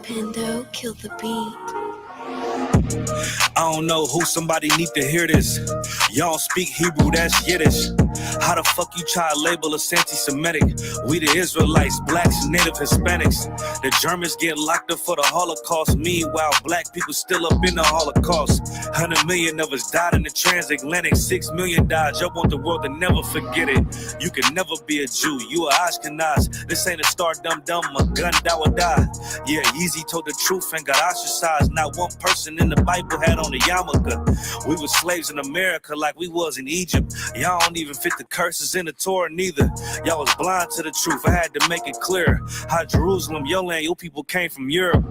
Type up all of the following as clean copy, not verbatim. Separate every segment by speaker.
Speaker 1: Pando, kill the beat.
Speaker 2: I don't know who, somebody need to hear this. Y'all speak Hebrew, that's Yiddish. How the fuck you try to label us anti-Semitic? We the Israelites, blacks, native Hispanics. The Germans get locked up for the Holocaust. Meanwhile, black people still up in the Holocaust. 100 million of us died in the transatlantic. 6 million died. Y'all want the world to never forget it. You can never be a Jew. You a Ashkenaz. This ain't a star dumb. A gun that would die. Yeah, Yeezy told the truth and got ostracized. Not one person in the Bible had on a yarmulke. We were slaves in America like we was in Egypt. Y'all don't even fit the curses in the Torah neither. Y'all was blind to the truth. I had to make it clear how Jerusalem, your land, your people came from Europe.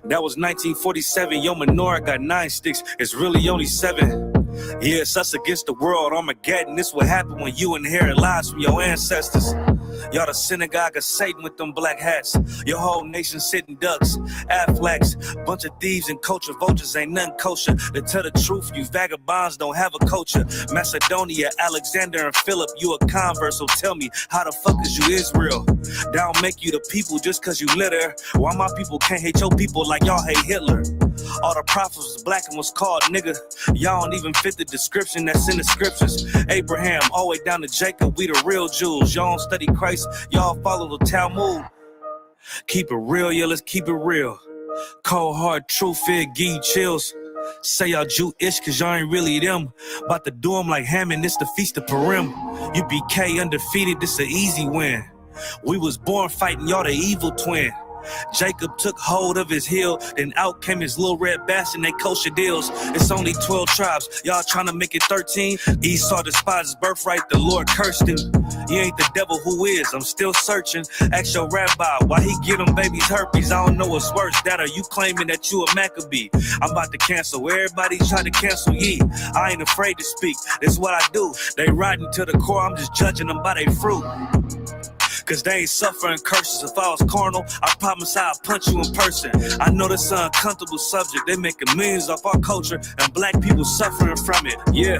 Speaker 2: That was 1947. Your menorah got 9 sticks. It's really only 7. Yeah, it's us against the world. Armageddon. This what happened when you inherit lies from your ancestors. Y'all the synagogue of Satan with them black hats. Your whole nation sitting ducks, Aflacs, bunch of thieves and culture vultures ain't nothing kosher. To tell the truth, you vagabonds don't have a culture. Macedonia, Alexander and Philip, you a convert, so tell me, how the fuck is you Israel? That don't make you the people just cause you live there. Why my people can't hate your people like y'all hate Hitler? All the prophets was black and was called nigga. Y'all don't even fit the description that's in the scriptures. Abraham, all the way down to Jacob, we the real Jews. Y'all don't study Christ, y'all follow the Talmud. Keep it real, yeah, let's keep it real. Cold hard truth, it give you chills. Say y'all Jewish cause y'all ain't really them. About to do them like Hammond, it's the Feast of Purim. U.P.K undefeated, this an easy win. We was born fighting, y'all the evil twin. Jacob took hold of his heel, then out came his little red bastard and they kosher deals. It's only 12 tribes, y'all trying to make it 13. Esau despised his birthright, the Lord cursed him. He ain't the devil who is, I'm still searching. Ask your rabbi, why he give them babies herpes? I don't know what's worse, that or you claiming that you a Maccabee. I'm about to cancel, everybody trying to cancel ye. I ain't afraid to speak, that's what I do. They riding to the core, I'm just judging them by their fruit. Cause they ain't suffering curses. If I was carnal, I promise I'd punch you in person. I know this an uncomfortable subject. They making millions off our culture and black people suffering from it. Yeah,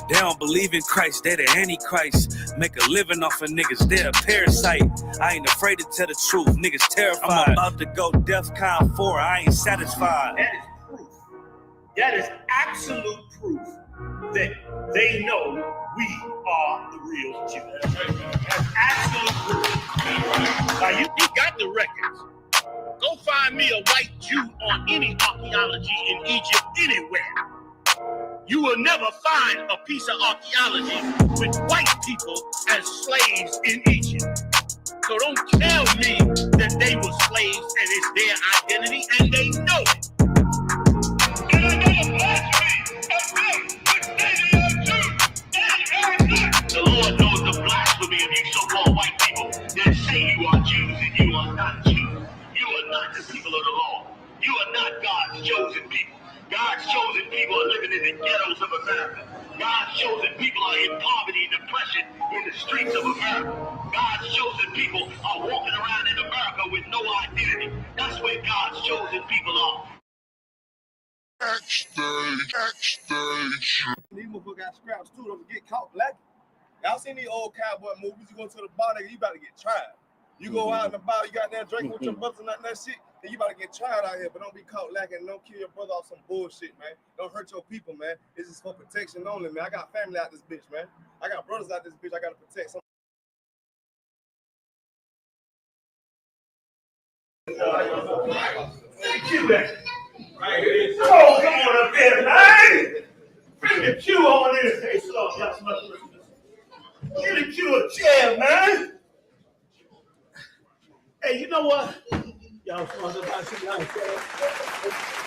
Speaker 2: they don't believe in Christ. They the Antichrist. Make a living off of niggas. They're a parasite. I ain't afraid to tell the truth. Niggas terrified. I'm about to go DEFCON 4. I ain't satisfied.
Speaker 3: That is proof. That is absolute proof that they know we are the real Jews. That's absolute proof. Now you got the records. Go find me a white Jew on any archaeology in Egypt anywhere. You will never find a piece of archaeology with white people as slaves in Egypt. So don't tell me that they were slaves and it's their identity, and they know it. And I know the Lord knows the blasphemy of you so-called white people that say you are Jews and you are not Jews. You are not the people of the law. You are not God's chosen people. God's chosen people are living in the ghettos of America. God's chosen people are in poverty and depression in the streets of America. God's chosen people are walking around in America with no identity. That's where God's chosen people are.
Speaker 4: Backstage.
Speaker 5: These motherfuckers got scraps too, don't get caught lacking. Y'all seen these old cowboy movies? You go to the bar, nigga, you about to get tried. You go out in the bar, you got that drinking with your brothers and that shit, then you about to get tried out here, but don't be caught lacking. Don't kill your brother off some bullshit, man. Don't hurt your people, man. This is for protection only, man. I got family out this bitch, man. I got brothers out this bitch. I got to protect some.
Speaker 3: Thank you, man. Oh, come on up here, man. Bring the Q on in. Hey, slow, y'all smell it. Get the Q a chair, man. Hey, you know what? Y'all smell about some nice.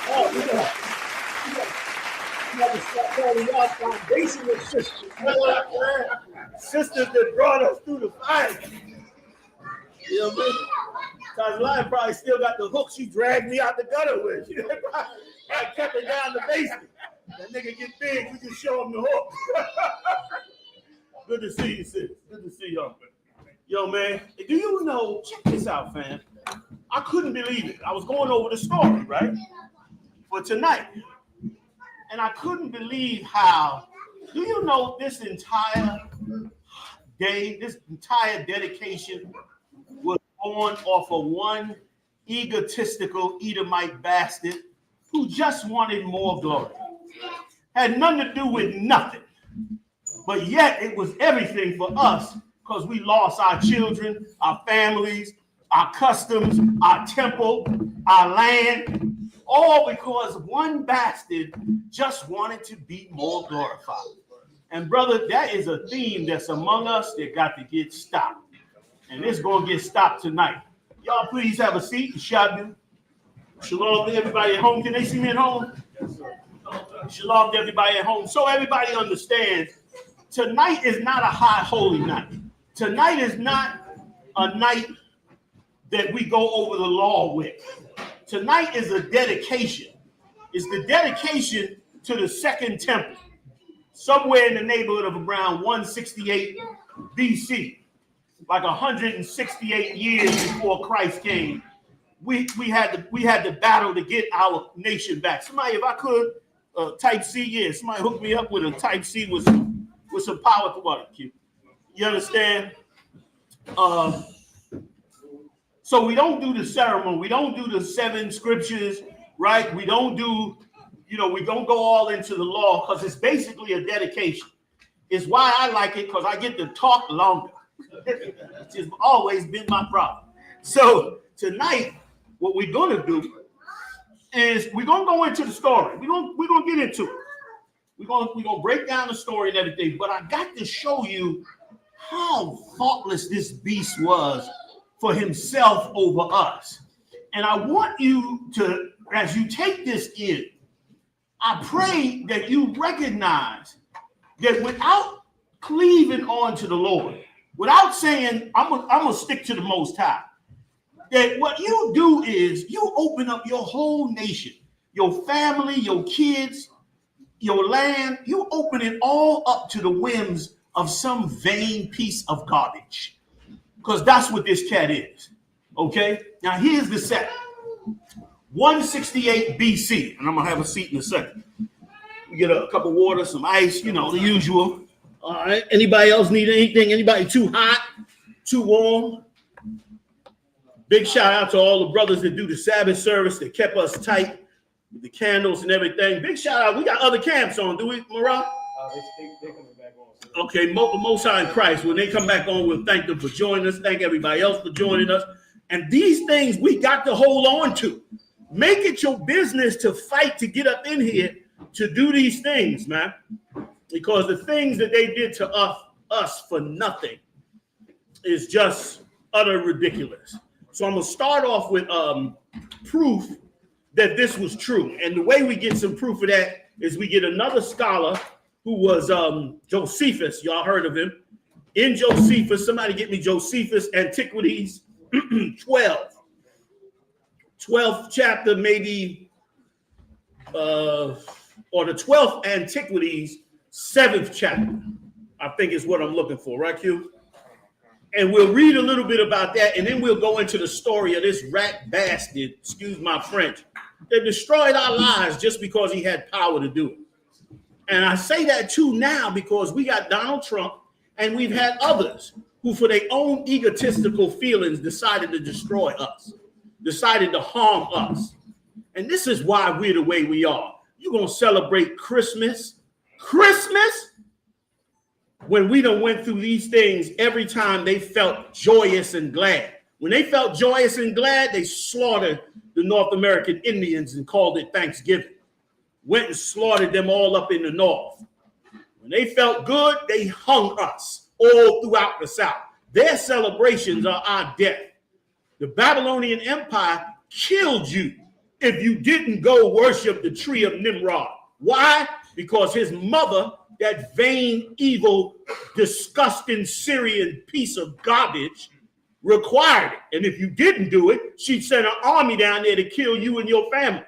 Speaker 3: Oh, you got to start calling y'all foundational sisters. You know what I'm saying? Sisters that brought us through the fight. You know what I mean? Tasline probably still got the hook she dragged me out the gutter with. I kept her down the basement. That nigga get big, we can show him the hook. Good to see you, sis. Good to see y'all. Yo, man, do you know, check this out, fam. I couldn't believe it. I was going over the story, right? For tonight. And I couldn't believe how, do you know this entire day, this entire dedication was born off of one egotistical Edomite bastard who just wanted more glory. Had nothing to do with nothing. But yet it was everything for us because we lost our children, our families, our customs, our temple, our land, all because one bastard just wanted to be more glorified. And brother, that is a theme that's among us that got to get stopped. And it's going to get stopped tonight. Y'all please have a seat. Shalom to everybody at home. Can they see me at home? Yes, sir. Shalom to everybody at home. So everybody understands, tonight is not a high holy night. Tonight is not a night that we go over the law with. Tonight is a dedication. It's the dedication to the second temple, somewhere in the neighborhood of around 168 BC, like 168 years before Christ came. We had to battle to get our nation back. Somebody, if I could, type C, yeah, somebody hook me up with a type C with some power to what, Q. You understand? So we don't do the ceremony. We don't do the 7 scriptures, right? We don't do, we don't go all into the law because it's basically a dedication. It's why I like it, because I get to talk longer. Which has always been my problem. So tonight, what we're going to do is we're going to go into the story. We're going to get into it. We're going to break down the story and everything. But I got to show you how thoughtless this beast was for himself over us. And I want you to, as you take this in, I pray that you recognize that without cleaving on to the Lord, without saying, I'm gonna stick to the Most High, that what you do is you open up your whole nation, your family, your kids, your land, you open it all up to the whims of some vain piece of garbage. Because that's what this cat is. Okay? Now here's the set. 168 BC, and I'm gonna have a seat in a second. We get a cup of water, some ice, the usual. All right. Anybody else need anything? Anybody too hot, too warm? Big shout out to all the brothers that do the Sabbath service that kept us tight with the candles and everything. Big shout out. We got other camps on, do we, Marah?
Speaker 5: They coming back on.
Speaker 3: Okay, Most High in Christ. When they come back on, we'll thank them for joining us. Thank everybody else for joining us. And these things we got to hold on to. Make it your business to fight to get up in here to do these things, man. Because the things that they did to us for nothing is just utter ridiculous. So I'm going to start off with proof that this was true. And the way we get some proof of that is we get another scholar who was Josephus. Y'all heard of him. In Josephus, somebody get me Josephus, Antiquities 12. 12th chapter, maybe, or the 12th Antiquities, 7th chapter, I think is what I'm looking for, right, Q? And we'll read a little bit about that, and then we'll go into the story of this rat bastard, excuse my French, that destroyed our lives just because he had power to do it. And I say that too now because we got Donald Trump, and we've had others who, for their own egotistical feelings, decided to destroy us, decided to harm us. And this is why we're the way we are. You're going to celebrate Christmas when we done went through these things every time they felt joyous and glad. When they felt joyous and glad, they slaughtered the North American Indians and called it Thanksgiving. Went and slaughtered them all up in the North. When they felt good, they hung us all throughout the South. Their celebrations are our death. The Babylonian Empire killed you if you didn't go worship the tree of Nimrod. Why? Because his mother, that vain, evil, disgusting Syrian piece of garbage, required it. And if you didn't do it, she'd send an army down there to kill you and your family.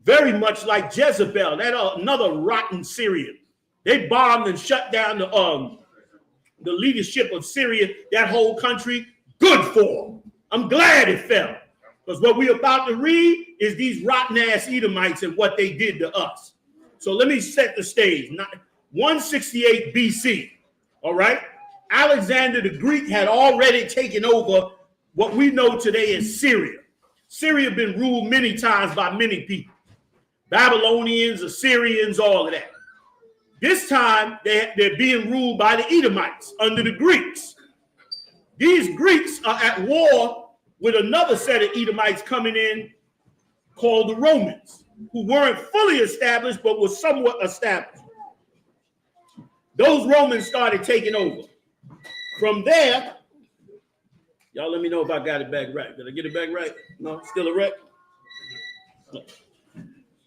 Speaker 3: Very much like Jezebel, that another rotten Syrian. They bombed and shut down the leadership of Syria, that whole country. Good for them. I'm glad it fell. Because what we're about to read is these rotten-ass Edomites and what they did to us. So let me set the stage. 168 BC, all right? Alexander the Greek had already taken over what we know today as Syria. Syria been ruled many times by many people. Babylonians, Assyrians, all of that. This time, they're being ruled by the Edomites under the Greeks. These Greeks are at war with another set of Edomites coming in called the Romans, who weren't fully established, but were somewhat established. Those Romans started taking over. From there, y'all let me know if I got it back right. Did I get it back right? No, still a wreck?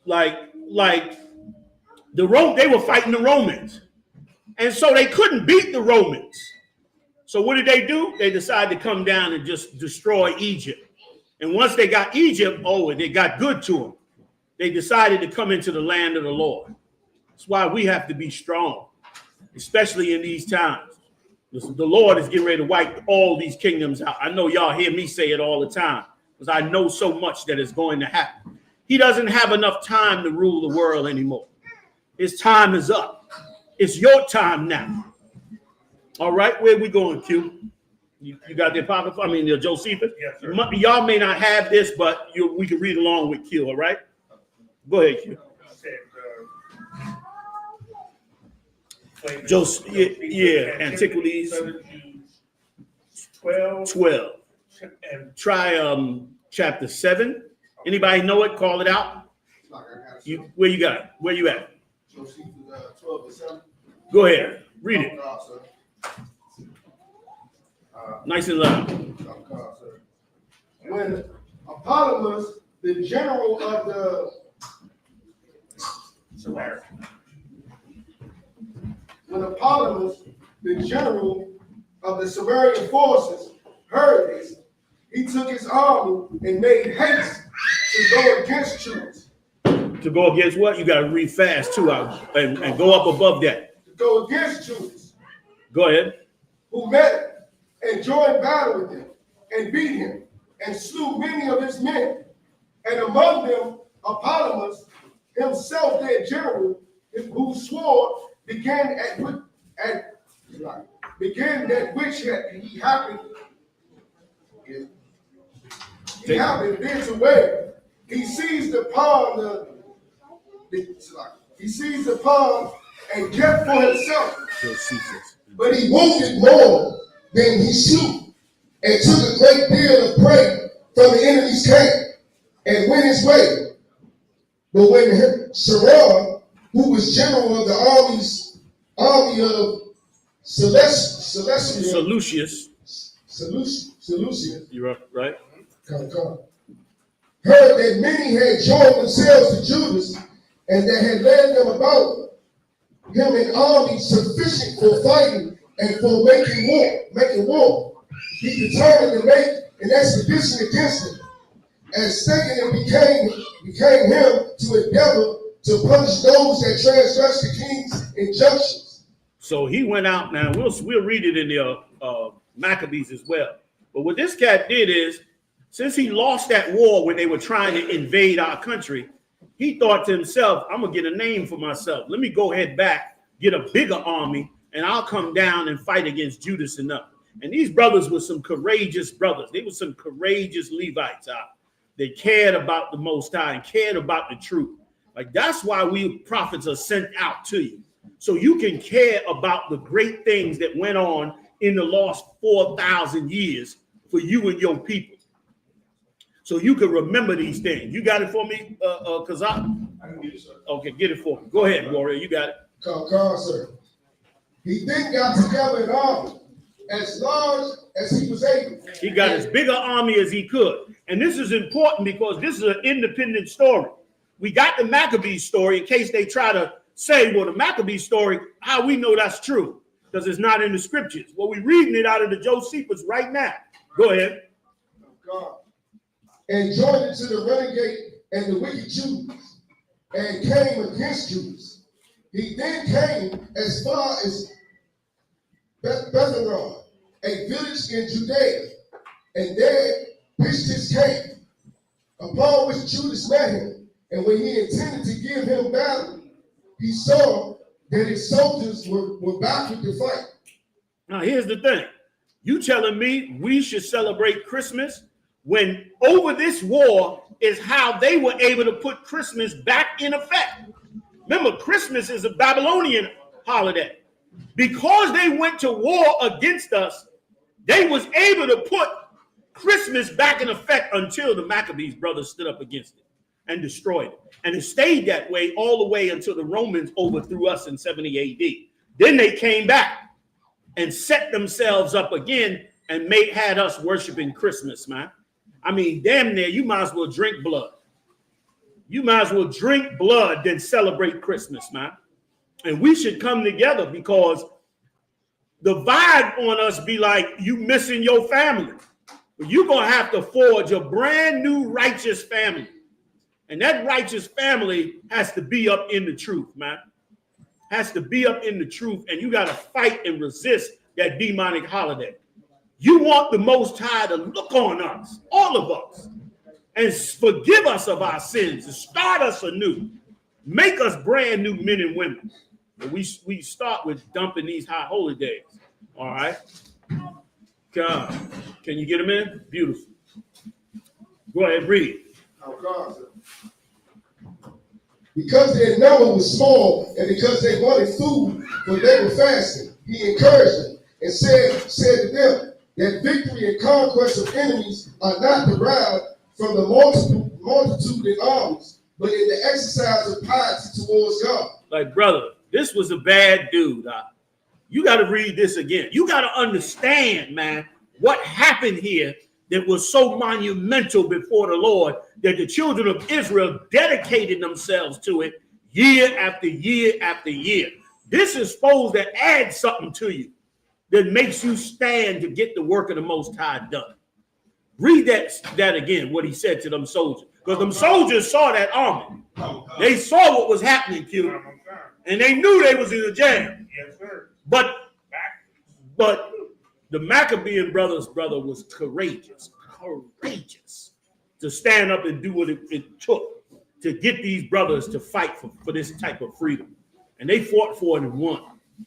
Speaker 3: Like they were fighting the Romans. And so they couldn't beat the Romans. So what did they do? They decided to come down and just destroy Egypt. And once they got Egypt, they got good to them. They decided to come into the land of the Lord. That's why we have to be strong, especially in these times. The Lord is getting ready to wipe all these kingdoms out. I know y'all hear me say it all the time because I know so much that is going to happen. He doesn't have enough time to rule the world anymore. His time is up. It's your time now. All right, where we going, Q? You got the Apocrypha? I mean, the Josephus? Yes, sir. Y'all may not have this, but we can read along with Q, all right? Go ahead, Q. Antiquities. 12. And try chapter 7. Anybody know it? Call it out. Where you got it? Where you at?
Speaker 4: 12:7.
Speaker 3: Go ahead. Read it. Nice and loud.
Speaker 4: When Apollomus, the general of the Sumerian forces heard this, he took his army and made haste to go against Jews.
Speaker 3: To go against what? You got to read fast too, and go up above that.
Speaker 4: To go against Jews.
Speaker 3: Go ahead.
Speaker 4: Who met him and joined battle with him and beat him and slew many of his men. And among them, Apollomus himself, their general, whose sword began that which he happened this way. He seized upon and kept for himself. But he wounded more than he slew, and took a great deal of prey from the enemy's camp, and went his way. But when Sarah, who was general of the army of
Speaker 3: Seleucus. You're right.
Speaker 4: Heard that many had joined themselves to Judas, and that had led them about him an army sufficient for fighting and for making war. He determined to make an expedition against him, and stated and became him to endeavor to punish those that transgress the king's injunctions.
Speaker 3: So he went out. Now we'll read it in the Maccabees as well. But what this cat did is, since he lost that war when they were trying to invade our country, he thought to himself, I'm gonna get a name for myself. Let me go head back, get a bigger army, and I'll come down and fight against Judas and them. And these brothers were some courageous brothers. They were some courageous Levites out. They cared about the Most High and cared about the truth. Like, that's why we prophets are sent out to you. So you can care about the great things that went on in the last 4,000 years for you and your people. So you can remember these things. You got it for me, Kazak?
Speaker 4: I can get it, sir.
Speaker 3: Okay, get it for me. Go ahead, Warrior. You got it.
Speaker 4: Come, sir. He then got together an army as large as he was able.
Speaker 3: He got as big an army as he could. And this is important because this is an independent story. We got the Maccabees story in case they try to say, well, the Maccabees story, how we know that's true, because it's not in the scriptures. Well, we're reading it out of the Josephus right now. Go ahead.
Speaker 4: God. And joined it to the renegade and the wicked Jews, and came against Jews. He then came as far as Betharon, a village in Judea, and there pitched his camp, upon which Judas met him. And when he intended to give him battle, he saw that his soldiers were backward to fight.
Speaker 3: Now, here's the thing. You telling me we should celebrate Christmas when over this war is how they were able to put Christmas back in effect. Remember, Christmas is a Babylonian holiday. Because they went to war against us, they was able to put Christmas back in effect until the Maccabees brothers stood up against it and destroyed it. And it stayed that way all the way until the Romans overthrew us in 70 AD. Then they came back and set themselves up again and had us worshiping Christmas, man. I mean, damn near, you might as well drink blood. You might as well drink blood than celebrate Christmas, man. And we should come together because the vibe on us be like you missing your family. You're going to have to forge a brand new righteous family. And that righteous family has to be up in the truth, man. Has to be up in the truth. And you got to fight and resist that demonic holiday. You want the Most High to look on us, all of us, and forgive us of our sins and start us anew. Make us brand new men and women. And we start with dumping these high holy days. All right. God. Can you get them in? Beautiful. Go ahead, read.
Speaker 4: Because their number was small and because they wanted food, but they were fasting, he encouraged them and said to them that victory and conquest of enemies are not derived from the multitude in armies, but in the exercise of piety towards God.
Speaker 3: Like, brother, this was a bad dude. You got to read this again. You got to understand, man, what happened here that was so monumental before the Lord that the children of Israel dedicated themselves to it year after year after year. This is supposed to add something to you that makes you stand to get the work of the Most High done. Read that again, what he said to them soldiers. Because them soldiers saw that army. They saw what was happening, Q. And they knew they was in a jam.
Speaker 6: Yes, sir.
Speaker 3: But the Maccabean brother was courageous to stand up and do what it took to get these brothers to fight for this type of freedom. And they fought for it and won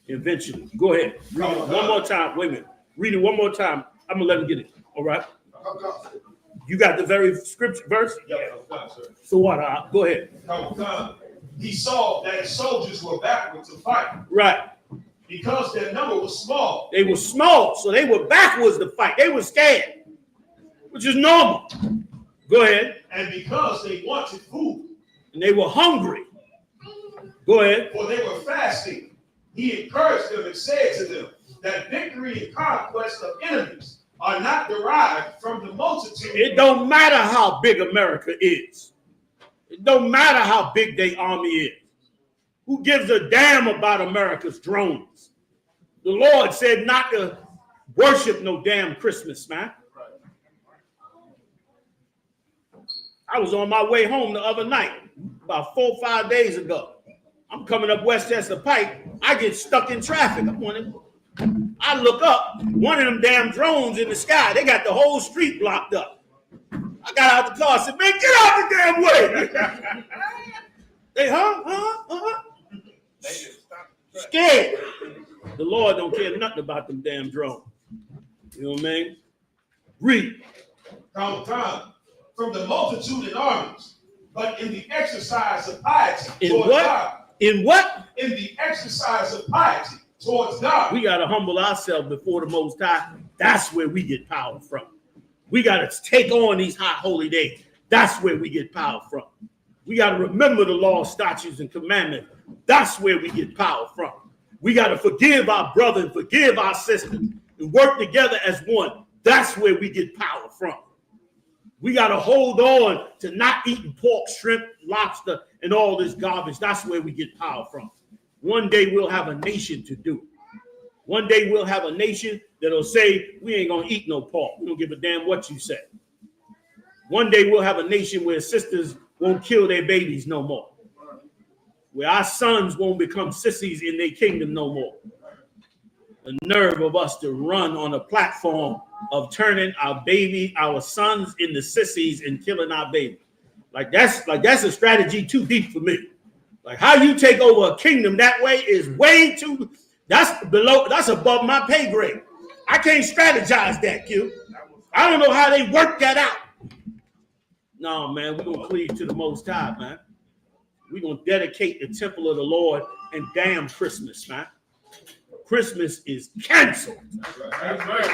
Speaker 3: eventually. Go ahead. Read it one more time. Wait a minute. Read it one more time. I'm going to let him get it. All right? You got the very scripture verse?
Speaker 6: Yeah, sir.
Speaker 3: So what? Go ahead.
Speaker 6: He saw that his soldiers were backward to fight.
Speaker 3: Right.
Speaker 6: Because their number was small.
Speaker 3: They were small, so they were backwards to fight. They were scared, which is normal. Go ahead.
Speaker 6: And because they wanted food.
Speaker 3: And they were hungry. Go ahead.
Speaker 6: For they were fasting. He encouraged them and said to them that victory and conquest of enemies are not derived from the multitude.
Speaker 3: It don't matter how big America is. It don't matter how big their army is. Who gives a damn about America's drones? The Lord said not to worship no damn Christmas, man. I was on my way home the other night, about 4 or 5 days ago. I'm coming up Westchester Pike. I get stuck in traffic. I look up, one of them damn drones in the sky. They got the whole street blocked up. I got out the car and said, man, get out the damn way. They, scared. The Lord don't care nothing about them damn drones. You know what I mean? Read.
Speaker 6: From the multitude in armies, but in the exercise of piety
Speaker 3: towards God. In what?
Speaker 6: In the exercise of piety towards God.
Speaker 3: We got to humble ourselves before the Most High. That's where we get power from. We got to take on these high holy days. That's where we get power from. We got to remember the law, statutes, and commandments. That's where we get power from. We got to forgive our brother and forgive our sister and work together as one. That's where we get power from. We got to hold on to not eating pork, shrimp, lobster, and all this garbage. That's where we get power from. One day we'll have a nation to do it. One day we'll have a nation that'll say, we ain't going to eat no pork. We don't give a damn what you say. One day we'll have a nation where sisters won't kill their babies no more. Where our sons won't become sissies in their kingdom no more. The nerve of us to run on a platform of turning our sons into sissies and killing our babies. Like that's a strategy too deep for me. Like how you take over a kingdom that way is way too, that's above my pay grade. I can't strategize that, Q. I don't know how they work that out. No, man, we're going to cleave to the Most High, man. We're going to dedicate the temple of the Lord and damn Christmas, man. Christmas is canceled.
Speaker 6: That's right.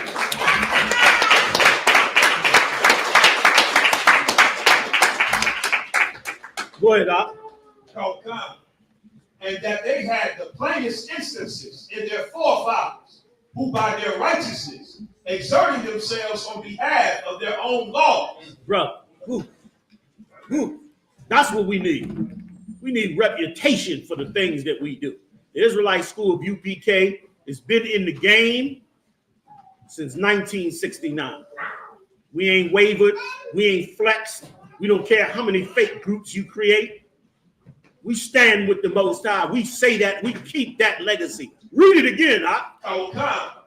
Speaker 3: Go ahead, Doc.
Speaker 6: Oh, come. And that they had the plainest instances in their forefathers, who by their righteousness exerting themselves on behalf of their own laws.
Speaker 3: Brother, that's what we need. We need reputation for the things that we do. The Israelite School of U.P.K. has been in the game since 1969. We ain't wavered. We ain't flexed. We don't care how many fake groups you create. We stand with the Most High. We say that. We keep that legacy. Read it again, huh?
Speaker 6: Oh, come.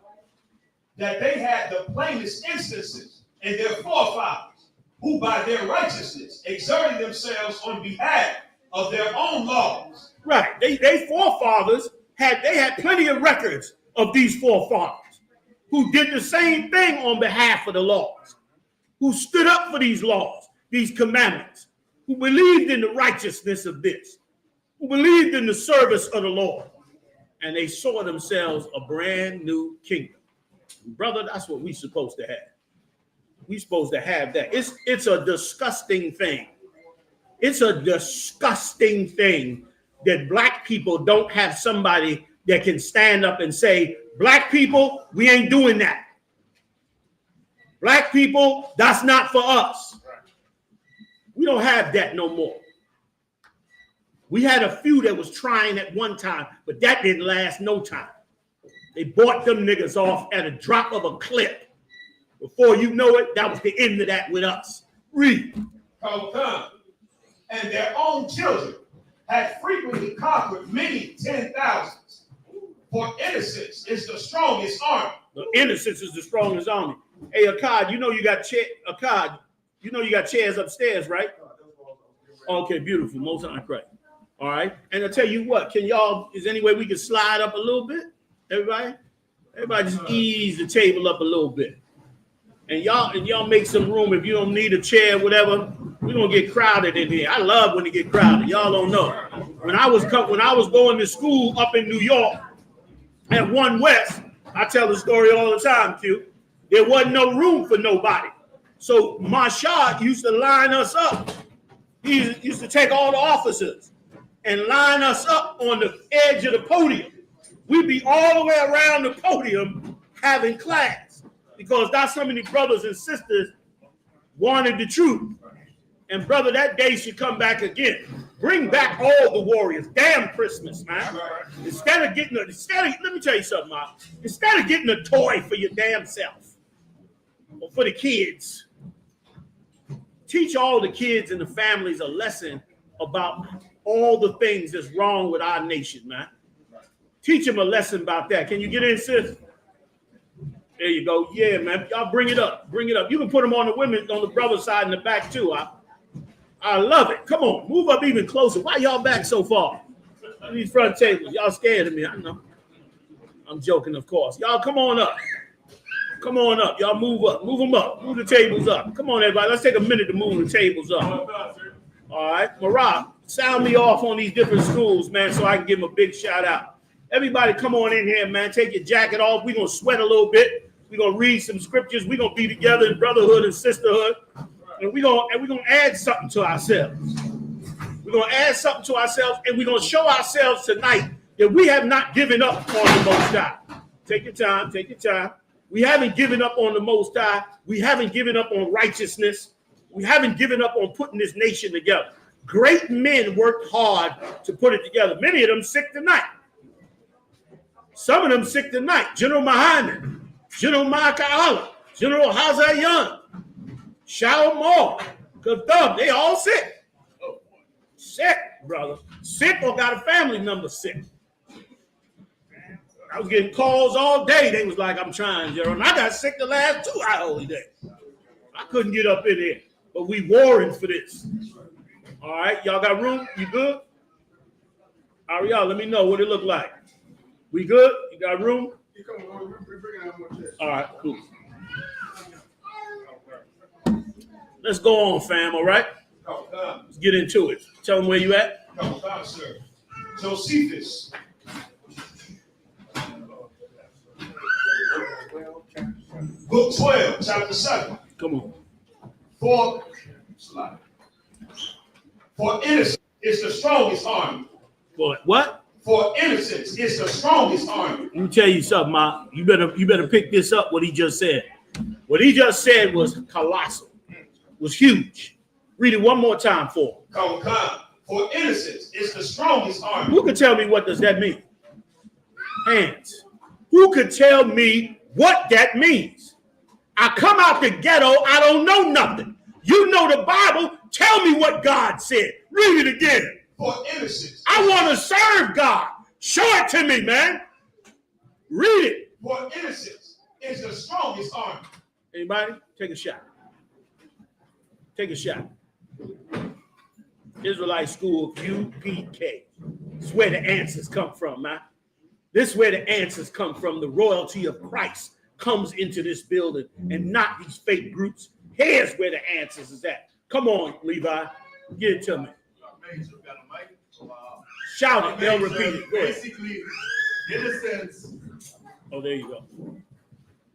Speaker 6: That they had the plainest instances in their forefathers, who by their righteousness exerting themselves on behalf of their own laws.
Speaker 3: Right. They forefathers had plenty of records of these forefathers who did the same thing on behalf of the laws, who stood up for these laws, these commandments, who believed in the righteousness of this, who believed in the service of the Lord, and they saw themselves a brand new kingdom. Brother, that's what we're supposed to have. We're supposed to have that. It's a disgusting thing. It's a disgusting thing that black people don't have somebody that can stand up and say, black people, we ain't doing that. Black people, that's not for us. We don't have that no more. We had a few that was trying at one time, but that didn't last no time. They bought them niggas off at a drop of a clip. Before you know it, that was the end of that with us. Read.
Speaker 6: Oh, come. And their own children had frequently conquered many 10,000s. For innocence is the strongest army.
Speaker 3: The innocence is the strongest army. Hey, Akkad, you know you got chairs upstairs, right? Okay, beautiful. Most High Christ. All right. And I'll tell you what, is there any way we can slide up a little bit? Everybody just ease the table up a little bit. And y'all make some room. If you don't need a chair, whatever, we're gonna get crowded in here. I love when it get crowded. Y'all don't know. When I was going to school up in New York at 1 West, I tell the story all the time, Q. There wasn't no room for nobody. So mashiach used to line us up. He used to take all the officers and line us up on the edge of the podium. We'd be all the way around the podium having class because that's how many brothers and sisters wanted the truth. And brother, that day should come back again. Bring back all the warriors. Damn Christmas, man. Let me tell you something, man. Instead of getting a toy for your damn self or for the kids, teach all the kids and the families a lesson about all the things that's wrong with our nation, man. Teach them a lesson about that. Can you get in, sis? There you go. Yeah, man. Y'all bring it up. Bring it up. You can put them on the brother side in the back too. I love it. Come on, move up even closer. Why y'all back so far? These front tables. Y'all scared of me. I know. I'm joking, of course. Y'all come on up. Come on up. Y'all move up. Move them up. Move the tables up. Come on, everybody. Let's take a minute to move the tables up. All right. Marab, sound me off on these different schools, man, so I can give them a big shout out. Everybody come on in here, man. Take your jacket off. We're going to sweat a little bit. We're going to read some scriptures. We're going to be together in brotherhood and sisterhood. And we're going to add something to ourselves. We're going to add something to ourselves, and we're going to show ourselves tonight that we have not given up on the Most High. Take your time. Take your time. We haven't given up on the Most High. We haven't given up on righteousness. We haven't given up on putting this nation together. Great men worked hard to put it together. Many of them sick tonight. Some of them sick tonight. General YAHANNA, General Michael, General Hazayan, SHALAM, they all sick. Sick, brother. Sick or got a family member sick. I was getting calls all day. They was like, I'm trying, General. And I got sick the last 2 holy days. I couldn't get up in here. But we warring for this. All right, y'all got room? You good? All right, y'all, let me know what it look like. We good? You got room? All right, cool. Let's go on, fam, all right? Let's get into it. Tell them where you at.
Speaker 6: Sir. Josephus. Book 12, chapter 7.
Speaker 3: Come on.
Speaker 6: For innocence is the strongest army.
Speaker 3: For what?
Speaker 6: For innocence is the strongest army.
Speaker 3: Let me tell you something, Ma. You better pick this up, what he just said. What he just said was colossal, was huge. Read it one more time for him.
Speaker 6: For innocence is the strongest army.
Speaker 3: Who could tell me what does that mean? Hands. Who could tell me what that means? I come out the ghetto, I don't know nothing. You know the Bible, tell me what God said. Read it again.
Speaker 6: For innocence.
Speaker 3: I want to serve God. Show it to me, man. Read it.
Speaker 6: For innocence is the strongest army.
Speaker 3: Anybody? Take a shot. Take a shot. Israelite school of U.P.K. This is where the answers come from, man. This is where the answers come from. The royalty of Christ comes into this building and not these fake groups. Here's where the answers is at. Come on, Levi. Give it to me. Shout it. They'll repeat it. Go ahead.
Speaker 7: Basically, innocence.
Speaker 3: Oh, there you go.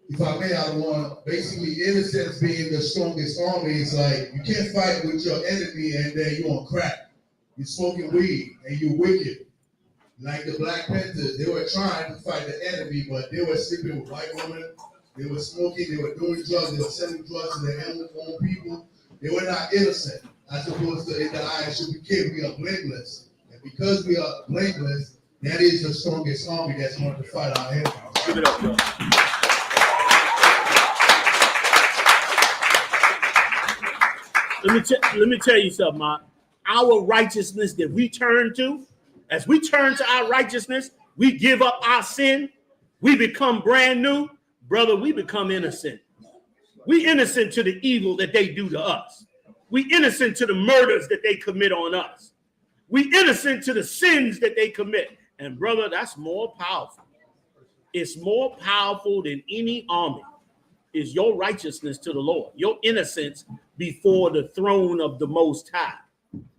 Speaker 4: If I may, I want basically innocence being the strongest army. It's like you can't fight with your enemy and then you're on crack. You're smoking weed and you're wicked. Like the Black Panthers, they were trying to fight the enemy, but they were sleeping with white women. They were smoking. They were doing drugs. They were selling drugs to their own people. They were not innocent. As opposed to in the I.S.U.P.K, we are blameless. And because we are blameless, that is the strongest army that's going to fight our enemies.
Speaker 3: Give it up, y'all. Let me tell you something, Ma. Our righteousness that we turn to, as we turn to our righteousness, we give up our sin, we become brand new. Brother, we become innocent. We innocent to the evil that they do to us. We innocent to the murders that they commit on us. We innocent to the sins that they commit. And brother, that's more powerful. It's more powerful than any army. Is your righteousness to the Lord, your innocence before the throne of the Most High.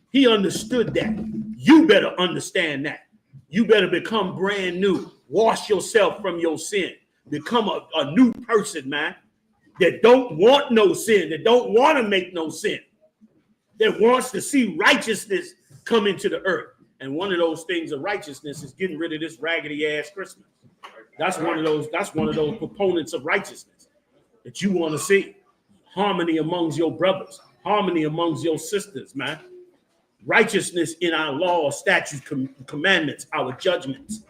Speaker 3: He understood that. You better understand that. You better become brand new. Wash yourself from your sin. Become a new person, man, that don't want no sin, that don't want to make no sin, that wants to see righteousness come into the earth. And one of those things of righteousness is getting rid of this raggedy ass Christmas. That's one of those proponents of righteousness that you want to see. Harmony amongst your brothers, harmony amongst your sisters, man. Righteousness in our law, statutes, commandments, our judgments.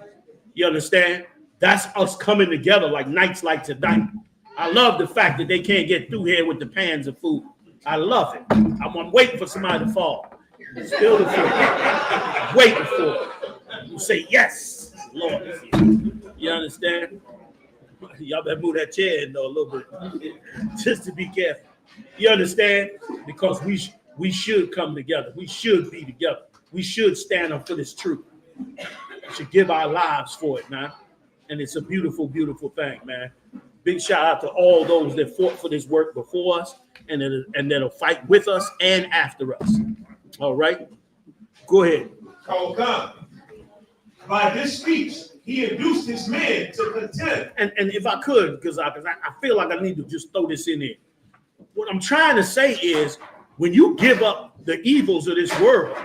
Speaker 3: You understand? That's us coming together like nights like tonight. I love the fact that they can't get through here with the pans of food. I love it. I'm waiting for somebody to fall. Still the food. Waiting for it. You say yes, Lord. You understand? Y'all better move that chair in though a little bit, just to be careful. You understand? Because we should come together. We should be together. We should stand up for this truth. We should give our lives for it, man. And it's a beautiful, beautiful thing, man. Big shout out to all those that fought for this work before us and that'll fight with us and after us. All right? Go ahead.
Speaker 6: By this speech, he induced his men to contend.
Speaker 3: And if I could, because I feel like I need to just throw this in there. What I'm trying to say is, when you give up the evils of this world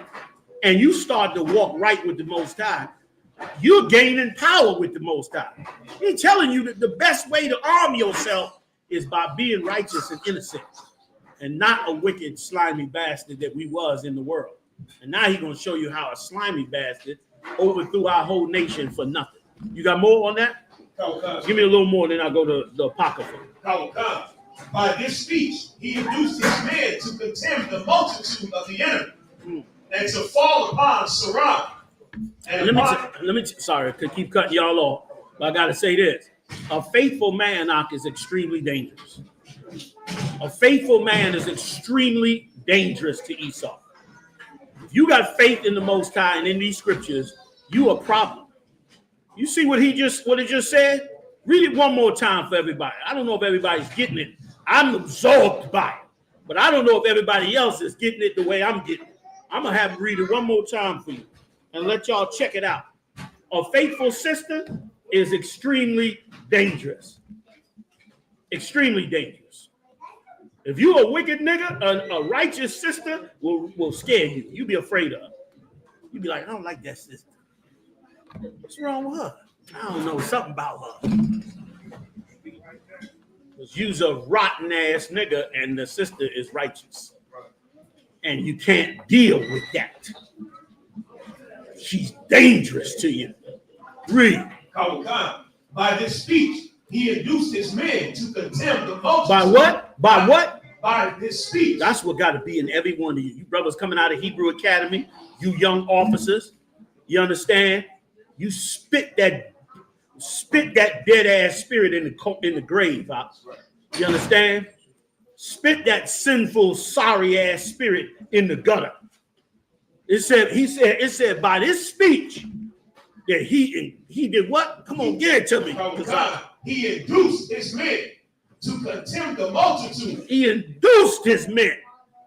Speaker 3: and you start to walk right with the Most High, you're gaining power with the Most High. He's telling you that the best way to arm yourself is by being righteous and innocent and not a wicked, slimy bastard that we was in the world. And now he's going to show you how a slimy bastard overthrew our whole nation for nothing. You got more on that? Give me a little more, then I'll go to the Apocrypha.
Speaker 6: By this speech, he induced his men to contemn the multitude of the enemy and to fall upon Sarai.
Speaker 3: Sorry, I could keep cutting y'all off, but I got to say this. A faithful man, is extremely dangerous. A faithful man is extremely dangerous to Esau. If you got faith in the Most High and in these scriptures, you a problem. You see what it just said? Read it one more time for everybody. I don't know if everybody's getting it. I'm absorbed by it, but I don't know if everybody else is getting it the way I'm getting it. I'm going to have to read it one more time for you and let y'all check it out. A faithful sister is extremely dangerous. Extremely dangerous. If you a wicked nigga, a righteous sister will scare you. You be afraid of her. You be like, I don't like that sister. What's wrong with her? I don't know, something about her. Because you's a rotten ass nigga and the sister is righteous. And you can't deal with that. She's dangerous to you. Read.
Speaker 6: By this speech, he induced his men to condemn the multitude.
Speaker 3: By what? By what?
Speaker 6: By this speech.
Speaker 3: That's what got to be in every one of you. You brothers coming out of Hebrew Academy, you young officers, you understand? You spit that dead ass spirit in the grave. You understand? Spit that sinful, sorry ass spirit in the gutter. It said by this speech that he did what? Come on, get it to me.
Speaker 6: He induced his men to condemn the multitude.
Speaker 3: He induced his men.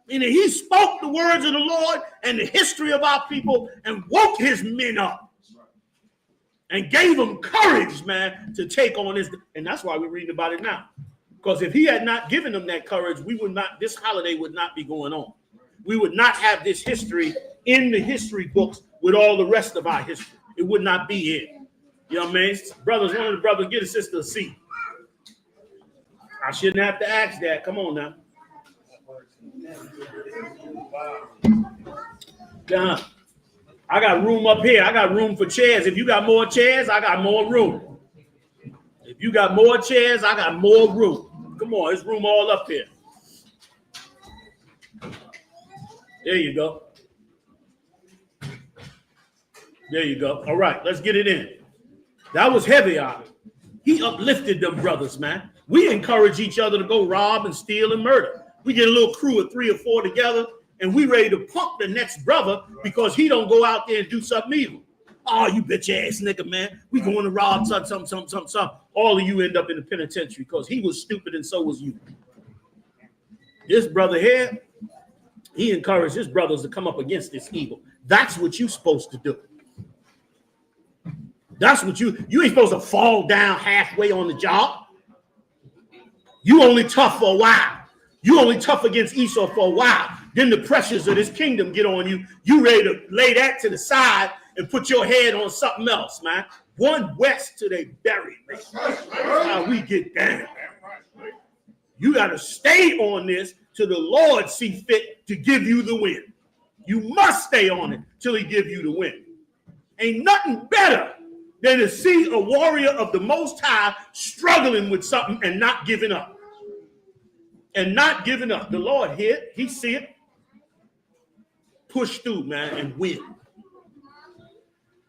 Speaker 3: Meaning he spoke the words of the Lord and the history of our people and woke his men up. And gave them courage, man, to take on this. And that's why we're reading about it now. Because if he had not given them that courage, this holiday would not be going on. We would not have this history in the history books with all the rest of our history. It would not be here. You know what I mean? Brothers, one of the brothers, get a sister a seat. I shouldn't have to ask that. Come on now. Done. I got room up here. I got room for chairs. If you got more chairs, I got more room. If you got more chairs, I got more room. Come on, there's room all up here. There you go. There you go. All right, let's get it in. That was heavy on it. He uplifted them brothers, man. We encourage each other to go rob and steal and murder. We get a little crew of 3 or 4 together, and we ready to pump the next brother because he don't go out there and do something evil. Oh, you bitch ass nigga, man. We going to rob something. All of you end up in the penitentiary because he was stupid and so was you. This brother here, he encouraged his brothers to come up against this evil. That's what you're supposed to do. That's what you ain't supposed to fall down halfway on the job. You only tough for a while. You only tough against Esau for a while. Then the pressures of this kingdom get on you. You ready to lay that to the side and put your head on something else, man. One west till they bury me. That's how we get down. You got to stay on this till the Lord see fit to give you the win. You must stay on it till he give you the win. Ain't nothing better than to see a warrior of the Most High struggling with something and not giving up. And not giving up. The Lord here, he see it. Push through, man, and win.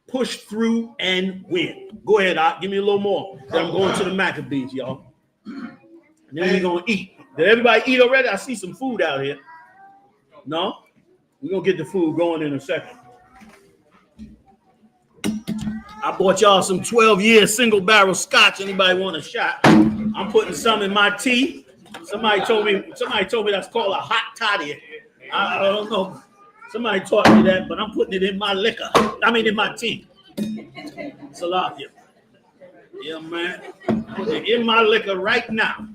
Speaker 3: Push through and win. Go ahead, Doc. Give me a little more. Then I'm going to the Maccabees, y'all. And then we're going to eat. Did everybody eat already? I see some food out here. No? We're going to get the food going in a second. I bought y'all some 12-year single barrel scotch. Anybody want a shot? I'm putting some in my tea. Somebody told me that's called a hot toddy. I don't know. Somebody taught me that, but I'm putting it in my liquor. In my tea. Salakia. Yeah, man. Putting it in my liquor right now.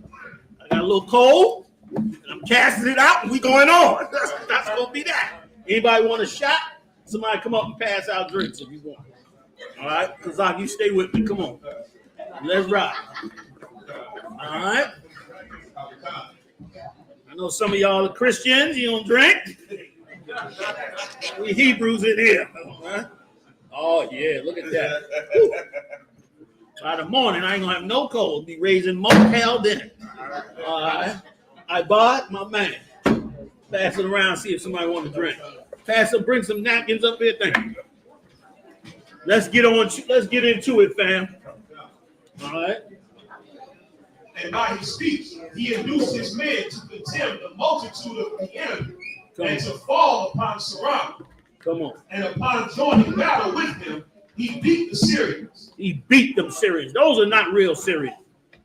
Speaker 3: I got a little cold, and I'm casting it out, and we going on. That's going to be that. Anybody want a shot? Somebody come up and pass out drinks if you want. All right? Kazak, you stay with me. Come on. Let's ride. All right? I know some of y'all are Christians. You don't drink. We Hebrews in here. Huh? Oh, yeah. Look at that. Woo. By the morning, I ain't going to have no cold. Be raising more hell then. All right. I bought my man. Pass it around, see if somebody wants to drink. Bring some napkins up here. Thank you. Let's get into it, fam. All right.
Speaker 6: And by his speech, he induced his men to condemn the multitude of the enemy and to fall upon Saram.
Speaker 3: Come on.
Speaker 6: And upon joining battle with them, He beat the Syrians.
Speaker 3: He beat them Syrians. Those are not real Syrians.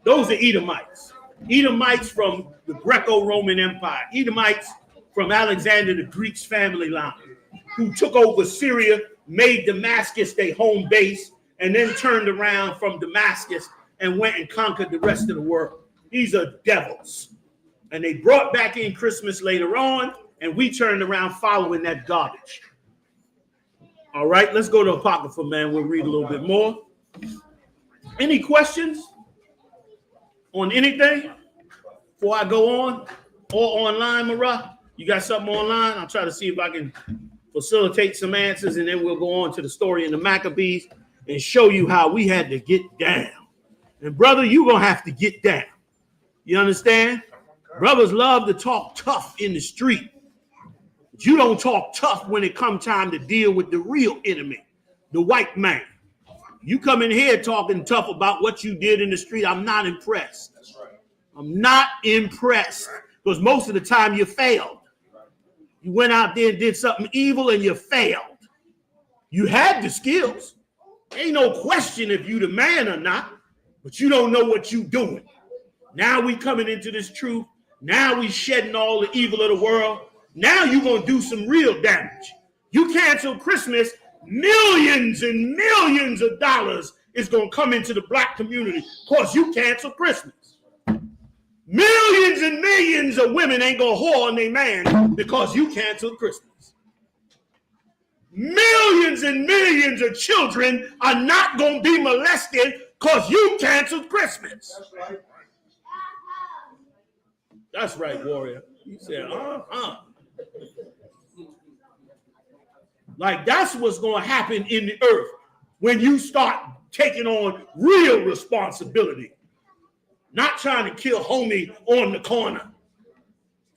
Speaker 3: Those are Edomites. Edomites from the Greco-Roman Empire. Edomites from Alexander the Greek's family line, who took over Syria, made Damascus their home base, and then turned around from Damascus and went and conquered the rest of the world. These are devils. And they brought back in Christmas later on, and we turned around following that garbage. All right, let's go to Apocrypha, man. We'll read a little bit more. Any questions on anything before I go on? Or online, Marah? You got something online? I'll try to see if I can facilitate some answers, and then we'll go on to the story in the Maccabees and show you how we had to get down. And brother, you're going to have to get down. You understand? Brothers love to talk tough in the street. But you don't talk tough when it comes time to deal with the real enemy, the white man. You come in here talking tough about what you did in the street. I'm not impressed. That's right. I'm not impressed because most of the time you failed. You went out there and did something evil and you failed. You had the skills. Ain't no question if you the man or not, but you don't know what you doing. Now we coming into this truth. Now we shedding all the evil of the world. Now you're going to do some real damage. You cancel Christmas, millions and millions of dollars is going to come into the black community because you cancel Christmas. Millions and millions of women ain't going to whore on their man because you canceled Christmas. Millions and millions of children are not going to be molested because you canceled Christmas. That's right. That's right, warrior. You said, Like that's what's going to happen in the earth when you start taking on real responsibility. Not trying to kill homie on the corner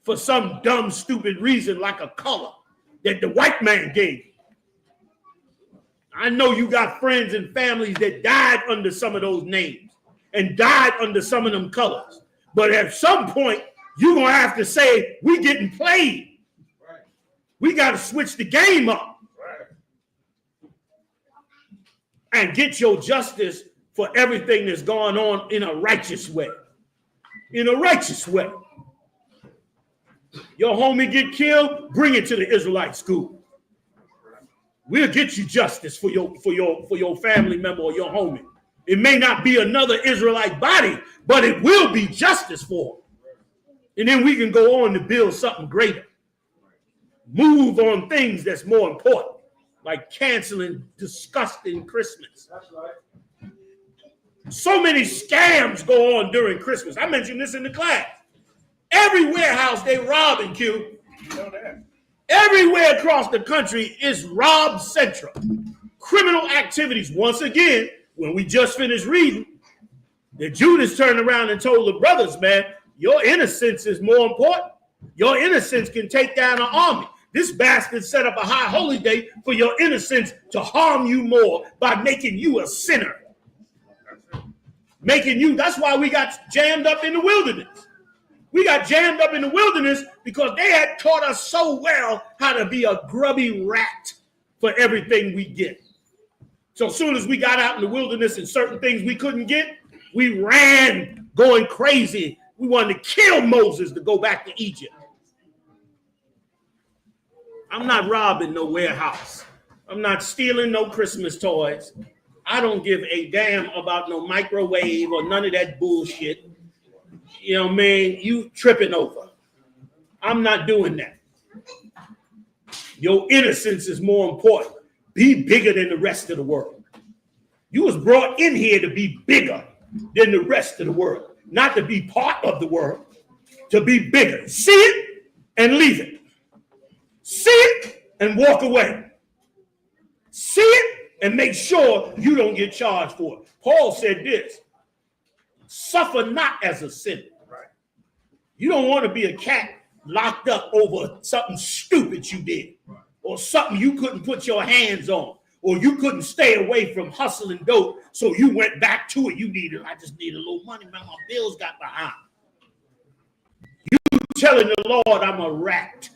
Speaker 3: for some dumb, stupid reason like a color that the white man gave you. I know you got friends and families that died under some of those names and died under some of them colors. But at some point, you're going to have to say, we getting played. Right. We got to switch the game up. Right. And get your justice for everything that's going on in a righteous way. In a righteous way. Your homie get killed, bring it to the Israelite school. We'll get you justice for your family member or your homie. It may not be another Israelite body, but it will be justice for them. And then we can go on to build something greater. Move on things that's more important, like canceling disgusting Christmas. That's right. So many scams go on during Christmas. I mentioned this in the class. Every warehouse they rob and kill. You know that. Everywhere across the country is rob central. Criminal activities. Once again, when we just finished reading, the Judas turned around and told the brothers, man, your innocence is more important. Your innocence can take down an army. This bastard set up a high holy day for your innocence to harm you more by making you a sinner. Making you, that's why we got jammed up in the wilderness. We got jammed up in the wilderness because they had taught us so well how to be a grubby rat for everything we get. So as soon as we got out in the wilderness and certain things we couldn't get, we ran going crazy. We wanted to kill Moses to go back to Egypt. I'm not robbing no warehouse. I'm not stealing no Christmas toys. I don't give a damn about no microwave or none of that bullshit. You know what I mean? You tripping over. I'm not doing that. Your innocence is more important. Be bigger than the rest of the world. You was brought in here to be bigger than the rest of the world. Not to be part of the world, to be bigger. See it and leave it. See it and walk away. See it and make sure you don't get charged for it. Paul said this, suffer not as a sinner. Right. You don't want to be a cat locked up over something stupid you did, right, or something you couldn't put your hands on, or you couldn't stay away from hustling dope, so you went back to it. I just need a little money, man. My bills got behind. You telling the Lord I'm a rat.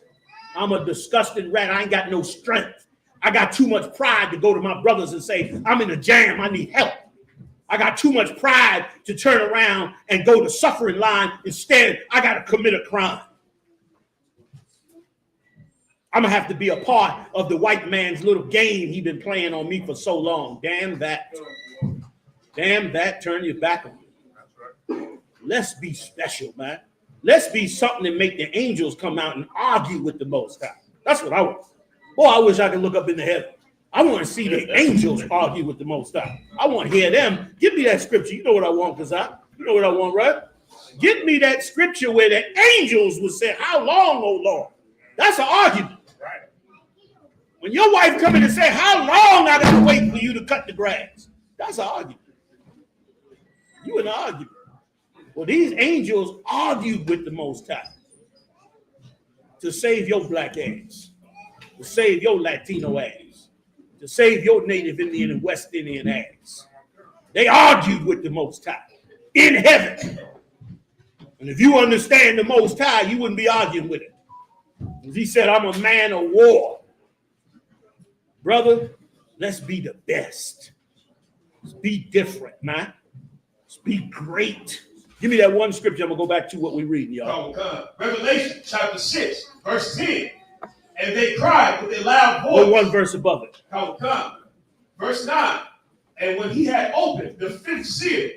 Speaker 3: I'm a disgusting rat. I ain't got no strength. I got too much pride to go to my brothers and say, I'm in a jam, I need help. I got too much pride to turn around and go to suffering line. Instead, I got to commit a crime. I'm going to have to be a part of the white man's little game he's been playing on me for so long. Damn that. Damn that, turn your back on me. Let's be special, man. Let's be something that make the angels come out and argue with the Most High. That's what I want. Boy, I wish I could look up into heaven. I want to see the angels argue with the Most High. I want to hear them. Give me that scripture. You know what I want, Kazak. You know what I want, right? Give me that scripture where the angels would say, how long, oh Lord? That's an argument. When your wife come in and say, how long I got to wait for you to cut the grass? That's an argument. You in an argument. Well, these angels argued with the Most High to save your black ass, to save your Latino ass, to save your Native Indian and West Indian ass. They argued with the Most High in heaven. And if you understand the Most High, you wouldn't be arguing with him. Because he said, I'm a man of war. Brother, let's be the best. Let's be different, man. Let's be great. Give me that one scripture. I'm going to go back to what we're reading, y'all.
Speaker 6: Revelation chapter 6, verse 10. And they cried with a loud voice.
Speaker 3: Or one verse above it.
Speaker 6: Verse 9. And when he had opened the fifth seal,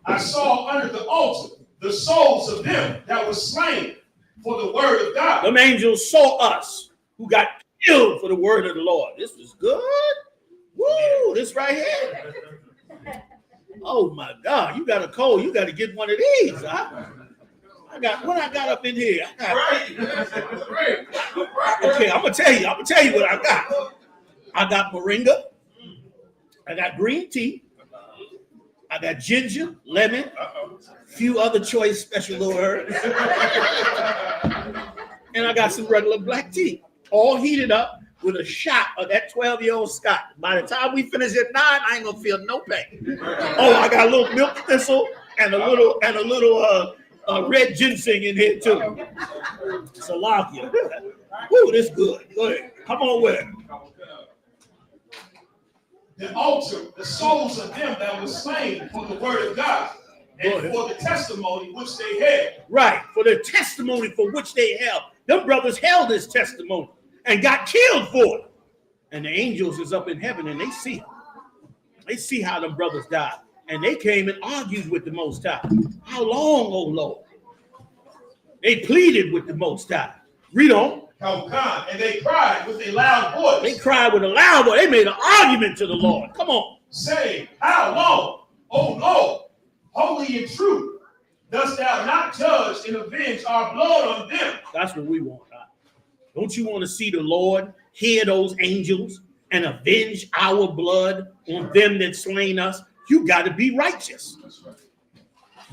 Speaker 6: I saw under the altar the souls of them that were slain for the word of God.
Speaker 3: Them angels saw us who got killed for the word of the Lord. This was good. Woo, this right here. Oh my God, you got a cold. You got to get one of these. Huh? I got what I got up in here. Okay, I'm gonna tell you what I got. I got moringa. I got green tea. I got ginger, lemon, few other choice special little herbs. And I got some regular black tea, all heated up with a shot of that 12-year-old Scott. By the time we finish at 9, I ain't gonna feel no pain. Oh, I got a little milk thistle and a little red ginseng in here too. Salakia. Woo, this good. Go ahead. Come on with it.
Speaker 6: The altar, the souls of them that were slain for the word of God and for the testimony which they had.
Speaker 3: Right, for the testimony for which they held. Them brothers held this testimony and got killed for it. And the angels is up in heaven and they see it. They see how them brothers died. And they came and argued with the Most High. How long, oh Lord? They pleaded with the Most High. Read on.
Speaker 6: And they cried with a loud voice.
Speaker 3: They cried with a loud voice. They made an argument to the Lord. Come on.
Speaker 6: Saying, how long, O Lord, holy and true, dost thou not judge and avenge our blood on them?
Speaker 3: That's what we want. Huh? Don't you want to see the Lord hear those angels and avenge our blood on them that slain us? You got to be righteous.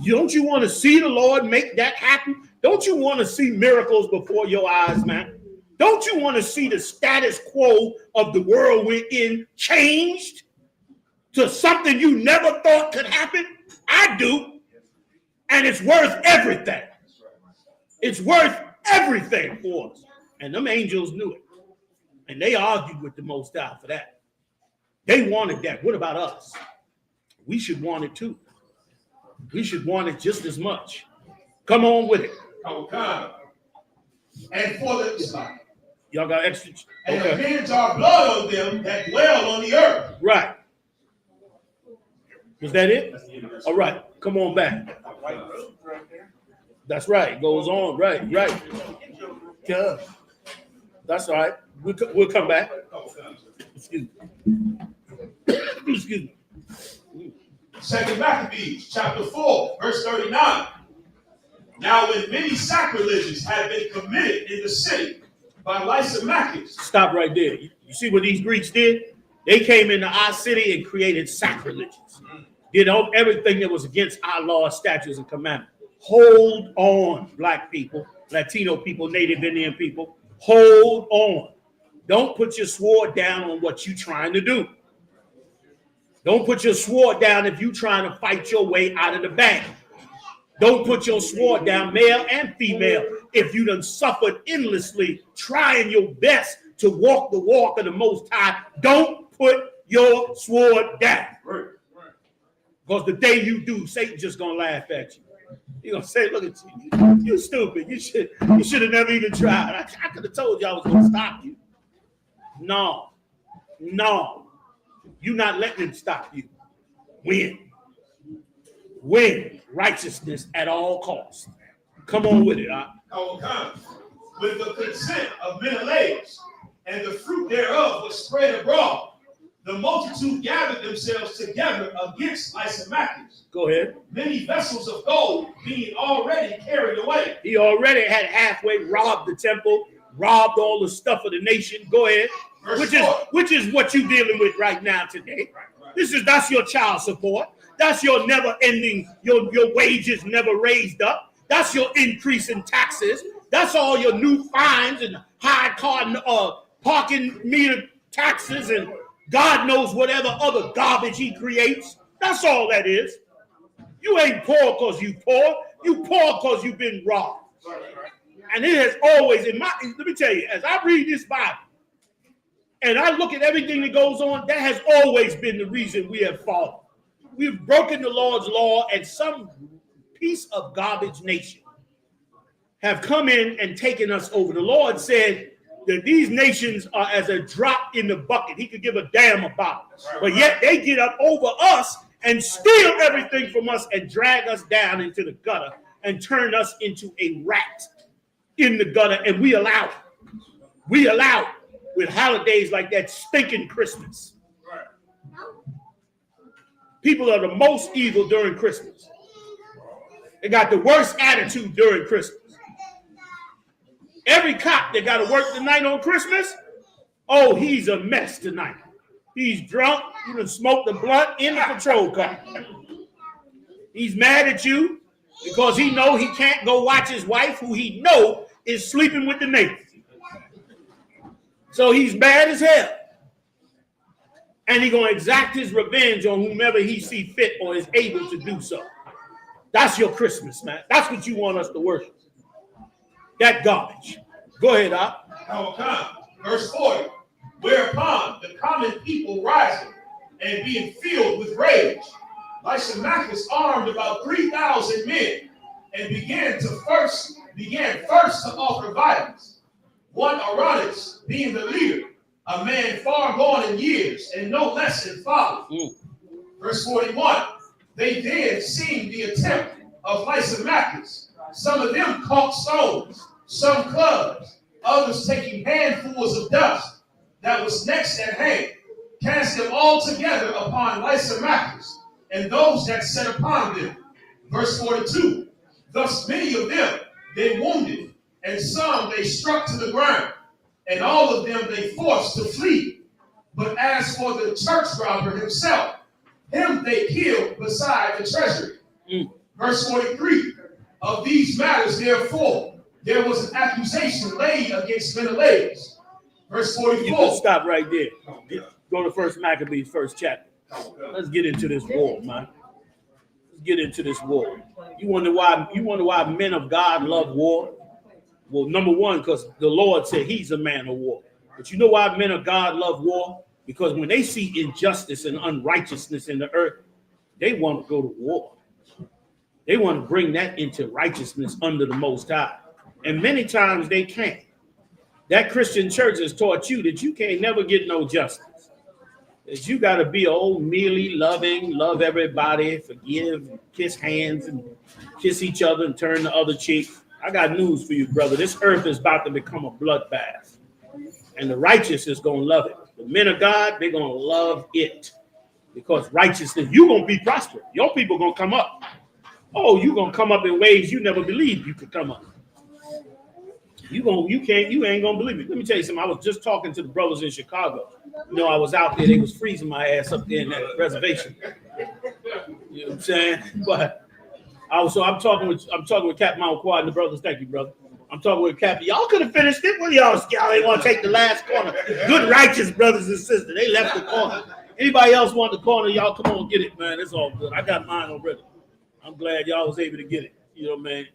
Speaker 3: Don't you want to see the Lord make that happen? Don't you want to see miracles before your eyes, man? Don't you want to see the status quo of the world we're in changed to something you never thought could happen? I do. And it's worth everything. It's worth everything for us. And them angels knew it. And they argued with the Most High for that. They wanted that. What about us? We should want it too. We should want it just as much. Come on with it.
Speaker 6: And for the
Speaker 3: y'all got extra.
Speaker 6: And avenge our blood on them that dwell on the earth.
Speaker 3: Right. Was that it? All right. Come on back. That's right. Goes on. Right. Yeah. That's all right. We'll come back. Excuse me. Excuse me.
Speaker 6: 2 Maccabees chapter 4, verse 39. Now when many sacrileges had been committed in the city by Lysimachus.
Speaker 3: Stop right there. You see what these Greeks did? They came into our city and created sacrileges. Did everything that was against our law, statutes, and commandments. Hold on, black people, Latino people, Native Indian people. Hold on. Don't put your sword down on what you're trying to do. Don't put your sword down if you're trying to fight your way out of the bag. Don't put your sword down, male and female, if you done suffered endlessly, trying your best to walk the walk of the Most High, don't put your sword down. Because the day you do, Satan's just gonna laugh at you. He's gonna say, look at you, you stupid. You should have never even tried. I could have told you I was gonna stop you. No, you're not letting him stop you. Win righteousness at all costs. Come on with it,
Speaker 6: with the consent of Menelaus, and the fruit thereof was spread abroad. The multitude gathered themselves together against Lysimachus.
Speaker 3: Go ahead.
Speaker 6: Many vessels of gold being already carried away.
Speaker 3: He already had halfway robbed the temple, robbed all the stuff of the nation. Go ahead. Which is what you're dealing with right now today. That's your child support. That's your never ending, your wages never raised up. That's your increase in taxes. That's all your new fines and high car parking meter taxes and God knows whatever other garbage he creates. That's all that is. You ain't poor because you poor. You poor because you've been robbed. And it has always, let me tell you, as I read this Bible and I look at everything that goes on, that has always been the reason we have fallen. We've broken the Lord's law, and some piece of garbage nation have come in and taken us over. The Lord said that these nations are as a drop in the bucket. He could give a damn about it. But yet they get up over us and steal everything from us and drag us down into the gutter and turn us into a rat in the gutter. And we allow it. We allow it with holidays like that stinking Christmas. People are the most evil during Christmas. They got the worst attitude during Christmas. Every cop that got to work tonight on Christmas, oh, he's a mess tonight. He's drunk. He done smoked the blunt in the patrol car. He's mad at you because he know he can't go watch his wife, who he know is sleeping with the neighbors. So he's mad as hell. And he's going to exact his revenge on whomever he see fit or is able to do so. That's your Christmas, man. That's what you want us to worship. That garbage. Go ahead,
Speaker 6: Verse 40. Whereupon the common people rising and being filled with rage, Lysimachus armed about 3,000 men and began first to offer violence. One Aronus being the leader, a man far gone in years and no less in folly. Verse 41. They then, seeing the attempt of Lysimachus, some of them caught stones, some clubs, others taking handfuls of dust that was next at hand, cast them all together upon Lysimachus and those that sat upon them. Verse 42. Thus many of them they wounded, and some they struck to the ground, and all of them they forced to flee. But as for the church robber himself, him they killed beside the treasury. Verse 43. Of these matters, therefore, there was an accusation laid against Menelaus. Verse 44.
Speaker 3: You can stop right there. Go to 1 Maccabees, first chapter. Let's get into this war, man. Let's get into this war. You wonder why men of God love war? Well, number one, because the Lord said he's a man of war. But you know why men of God love war? Because when they see injustice and unrighteousness in the earth, they want to go to war. They want to bring that into righteousness under the Most High. And many times they can't. That Christian church has taught you that you can't never get no justice. That you got to be old, mealy, loving, love everybody, forgive, kiss hands, and kiss each other and turn the other cheek. I got news for you, brother. This earth is about to become a bloodbath. And the righteous is going to love it. The men of God, they're going to love it. Because righteousness, you're going to be prosperous. Your people are going to come up. Oh, you're going to come up in ways you never believed you could come up. You ain't going to believe it. Let me tell you something. I was just talking to the brothers in Chicago. You know, I was out there. They was freezing my ass up there in that reservation. You know what I'm saying? But I'm talking with Captain Mount and the brothers. Thank you, brother. I'm talking with Captain. Y'all could have finished it. What y'all ain't want to take the last corner? Good, righteous brothers and sisters. They left the corner. Anybody else want the corner? Y'all come on, get it, man. It's all good. I got mine already. I'm glad y'all was able to get it. You know, man.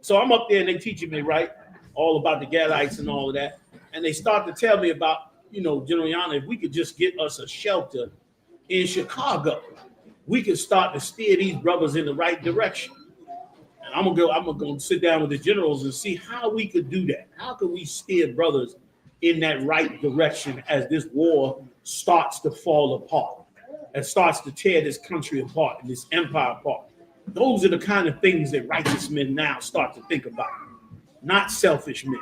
Speaker 3: So I'm up there and they teaching me, right, all about the Gadites and all of that. and they start to tell me about, General Yana, if we could just get us a shelter in Chicago, we could start to steer these brothers in the right direction. And I'm gonna go sit down with the generals and see how we could do that. How can we steer brothers in that right direction as this war starts to fall apart and starts to tear this country apart and this empire apart? Those are the kind of things that righteous men now start to think about. Not selfish men,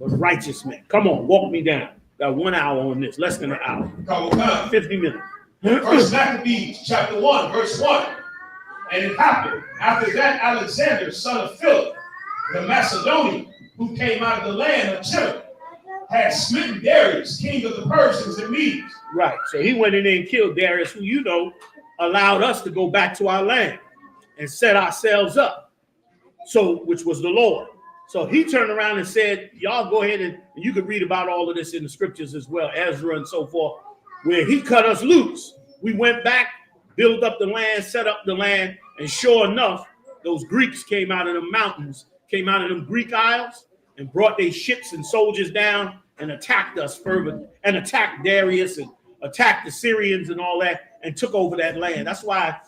Speaker 3: but righteous men. Come on, walk me down. Got 1 hour on this, less than an hour. 50 minutes.
Speaker 6: First Maccabees, chapter 1, verse 1. And it happened after that Alexander, son of Philip, the Macedonian, who came out of the land of Chile, had smitten Darius, king of the Persians and Medes.
Speaker 3: Right. So he went in there and killed Darius, who allowed us to go back to our land and set ourselves up. So, which was the Lord. So he turned around and said, y'all go ahead and you can read about all of this in the scriptures as well, Ezra and so forth, where he cut us loose. We went back, built up the land, set up the land, and sure enough, those Greeks came out of the mountains, came out of them Greek isles, and brought their ships and soldiers down and attacked us further, and attacked Darius and attacked the Syrians and all that, and took over that land. That's why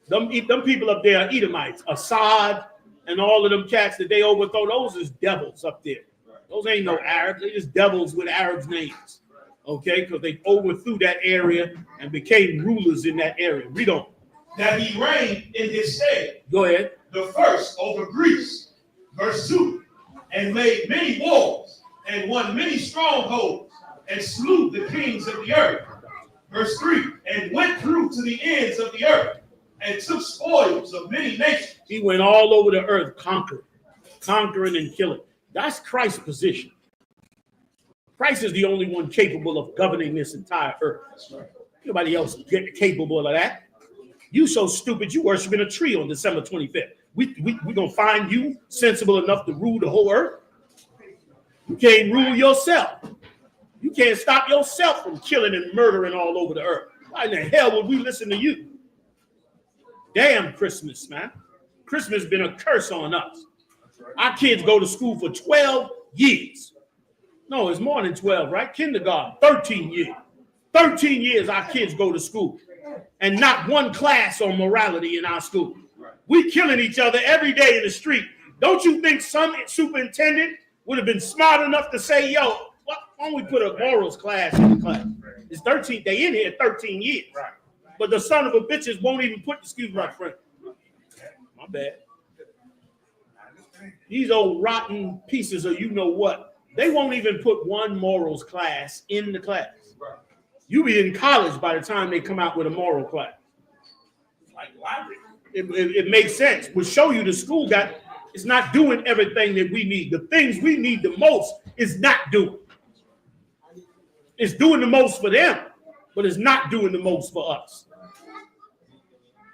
Speaker 3: them people up there are Edomites, Assad, and all of them cats that they overthrow, those is devils up there. Those ain't no Arabs, they just devils with Arabs' names. Okay, because they overthrew that area and became rulers in that area. Read on.
Speaker 6: That he reigned in his stead.
Speaker 3: Go ahead.
Speaker 6: The first over Greece. Verse 2. And made many wars and won many strongholds and slew the kings of the earth. Verse 3. And went through to the ends of the earth and took spoils of many nations.
Speaker 3: He went all over the earth conquering and killing. That's Christ's position. Christ is the only one capable of governing this entire earth. Nobody else capable of that. You so stupid, you worshiping a tree on December 25th. We gonna find you sensible enough to rule the whole earth? You can't rule yourself. You can't stop yourself from killing and murdering all over the earth. Why in the hell would we listen to you? Damn Christmas, man. Christmas has been a curse on us. Our kids go to school for 12 years. No, it's more than 12, right? Kindergarten, 13 years. 13 years our kids go to school. And not one class on morality in our school. We killing each other every day in the street. Don't you think some superintendent would have been smart enough to say, yo, why don't we put a morals class in the class? It's 13, they in here 13 years. But the son of a bitches won't even put, excuse my friend. My bad. These old rotten pieces of you know what. They won't even put one morals class in the class. You be in college by the time they come out with a moral class. Like, why? It makes sense. We'll show you the school it's not doing everything that we need. The things we need the most is not doing. It's doing the most for them, but it's not doing the most for us.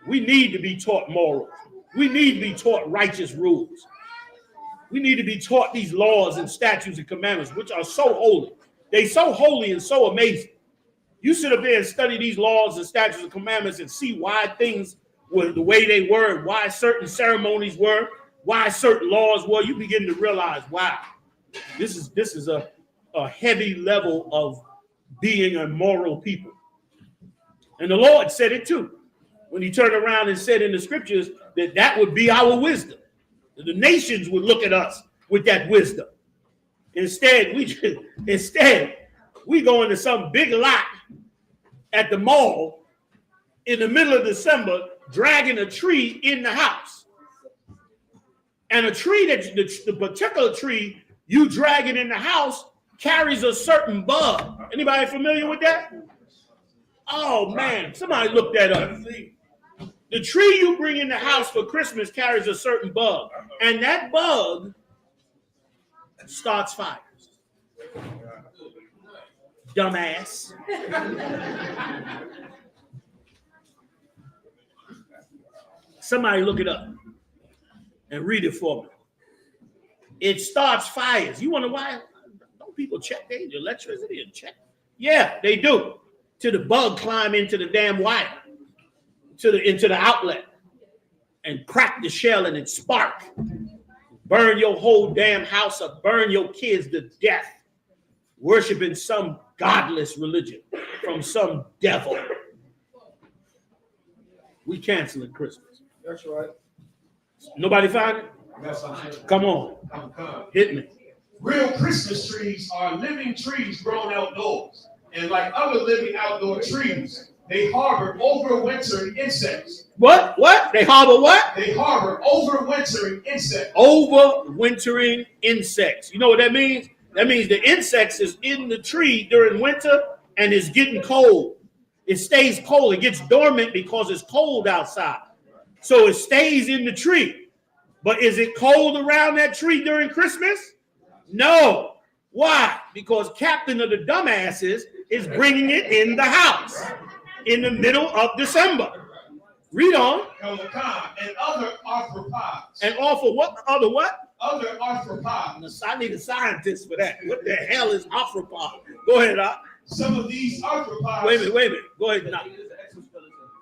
Speaker 3: We need to be taught morals. We need to be taught righteous rules. We need to be taught these laws and statutes and commandments, which are so holy. They're so holy and so amazing. You sit up there and study these laws and statutes and commandments and see why things were the way they were, and why certain ceremonies were, why certain laws were. You begin to realize, wow, this is a heavy level of being a moral people. And the Lord said it too, when he turned around and said in the scriptures that would be our wisdom. The nations would look at us with that wisdom. Instead, we go into some big lot at the mall in the middle of December, dragging a tree in the house. And a tree the particular tree you dragging in the house carries a certain bug. Anybody familiar with that? Oh man, somebody look that up. The tree you bring in the house for Christmas carries a certain bug, and that bug starts fires. Dumbass. Somebody look it up and read it for me. It starts fires. You wonder why? Don't people check their electricity and check? Yeah, they do. Till the bug climb into the damn wire. Into the outlet and crack the shell and it spark. Burn your whole damn house up. Burn your kids to death. worshiping some godless religion from some devil. We canceling Christmas.
Speaker 6: That's right.
Speaker 3: Nobody find it?
Speaker 6: That's right.
Speaker 3: Come on. Hit me.
Speaker 6: Real Christmas trees are living trees grown outdoors. And like other living outdoor trees, they harbor overwintering insects.
Speaker 3: What? What? They harbor what?
Speaker 6: They harbor overwintering insects.
Speaker 3: Overwintering insects. You know what that means? That means the insects is in the tree during winter and it's getting cold. It stays cold. It gets dormant because it's cold outside. So it stays in the tree. But is it cold around that tree during Christmas? No. Why? Because Captain of the Dumbasses is bringing it in the house in the middle of December. Read on.
Speaker 6: And other arthropods.
Speaker 3: And offer what? Other what?
Speaker 6: Other arthropods.
Speaker 3: I need a scientist for that. What the hell is arthropod? Go ahead, Doc.
Speaker 6: Some of these arthropods.
Speaker 3: Wait a minute. Go ahead, Doc.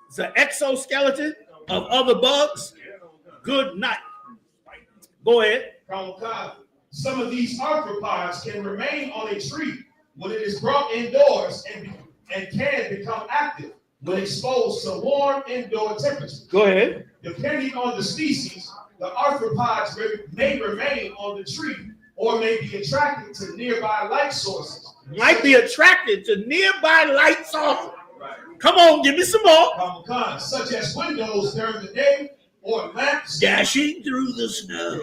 Speaker 3: It's an exoskeleton of other bugs. Good night. Go ahead.
Speaker 6: Some of these arthropods can remain on a tree when it is brought indoors and can become active when exposed to warm indoor temperatures.
Speaker 3: Go ahead.
Speaker 6: Depending on the species, the arthropods may remain on the tree or may be attracted to nearby light sources.
Speaker 3: Might be attracted to nearby light sources. Come on, give me some more.
Speaker 6: Such as windows during the day or lamps
Speaker 3: dashing through the snow.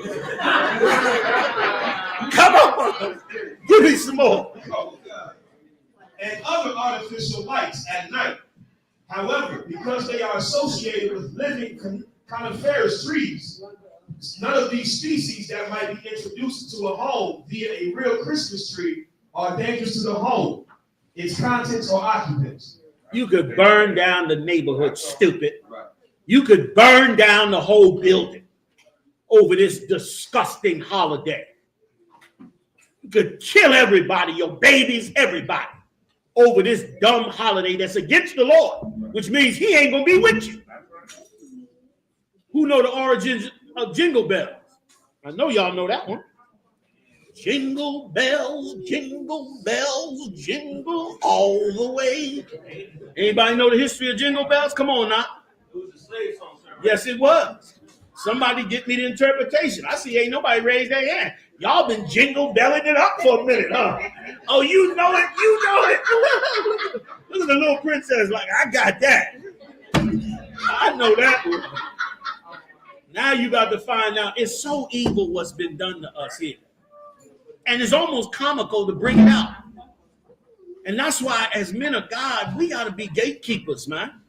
Speaker 3: Come on, give me some more.
Speaker 6: And other artificial lights at night. However, because they are associated with living coniferous trees, none of these species that might be introduced to a home via a real Christmas tree are dangerous to the home, its contents, or occupants.
Speaker 3: You could burn down the neighborhood, stupid. You could burn down the whole building over this disgusting holiday. You could kill everybody, your babies, everybody, over this dumb holiday that's against the Lord, which means he ain't gonna be with you. Who know the origins of jingle bells? I know y'all know that one. Jingle bells, jingle all the way. Anybody know the history of jingle bells? Come on now.
Speaker 7: It was a slave song, sir.
Speaker 3: Yes, it was. Somebody get me the interpretation. I see ain't nobody raised their hand. Y'all been jingle belling it up for a minute, huh? Oh, you know it, you know it. Look at the little princess like, I got that. I know that one. Now you got to find out. It's so evil what's been done to us here. And it's almost comical to bring it out. And that's why as men of God, we got to be gatekeepers, man.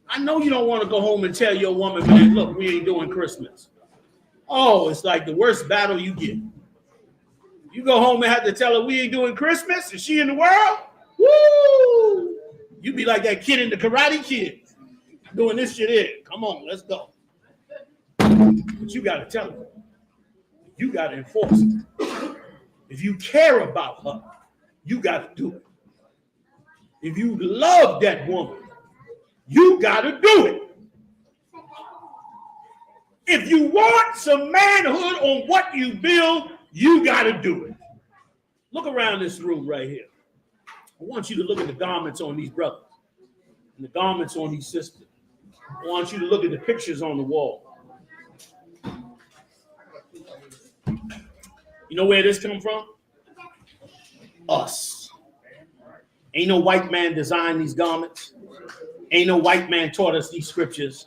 Speaker 3: I know you don't want to go home and tell your woman, man, look, we ain't doing Christmas. Oh, it's like the worst battle you get. You go home and have to tell her we ain't doing Christmas. Is she in the world? Woo! You be like that kid in the Karate Kid doing this shit here. Come on, let's go. But you got to tell her. You got to enforce it. If you care about her, you got to do it. If you love that woman, you got to do it. If you want some manhood on what you build, you got to do it. Look around this room right here. I want you to look at the garments on these brothers and the garments on these sisters. I want you to look at the pictures on the wall. You know where this come from? Us. Ain't no white man designed these garments. Ain't no white man taught us these scriptures.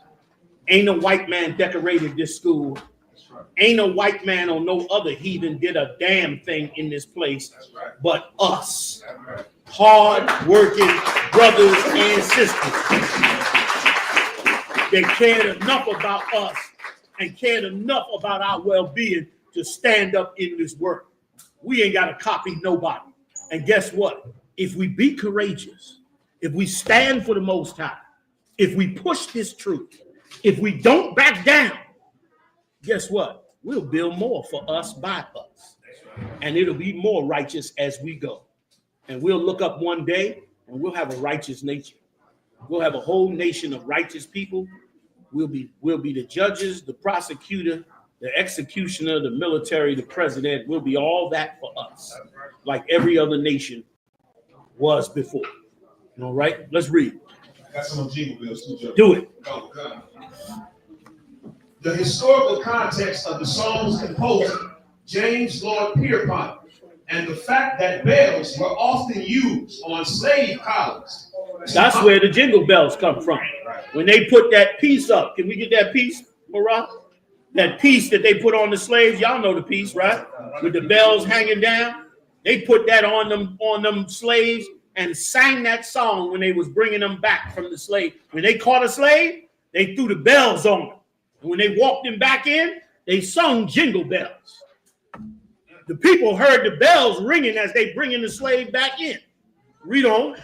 Speaker 3: Ain't no white man decorated this school. Ain't no white man or no other heathen did a damn thing in this place but us. Hard-working brothers and sisters. They cared enough about us and cared enough about our well-being to stand up in this work. We ain't got to copy nobody. And guess what? If we be courageous, if we stand for the Most High, if we push this truth, if we don't back down, guess what? We'll build more for us by us. And it'll be more righteous as we go. And we'll look up one day and we'll have a righteous nation. We'll have a whole nation of righteous people. We'll be the judges, the prosecutor,
Speaker 8: The executioner, the military, the president will be all that for us, like every other nation was before. All right, let's read.
Speaker 6: I got some jingle bells too, Joe.
Speaker 8: Do it.
Speaker 6: Oh, God. The historical context of the song's composer, James Lord Pierpont, and the fact that bells were often used on slave collars.
Speaker 8: That's where the jingle bells come from. When they put that piece up, can we get that piece, Barack? That piece that they put on the slaves, y'all know the piece, right? With the bells hanging down. They put that on them slaves and sang that song when they was bringing them back from the slave. When they caught a slave, they threw the bells on them. And when they walked him back in, they sung jingle bells. The people heard the bells ringing as they bringing the slave back in. Read on.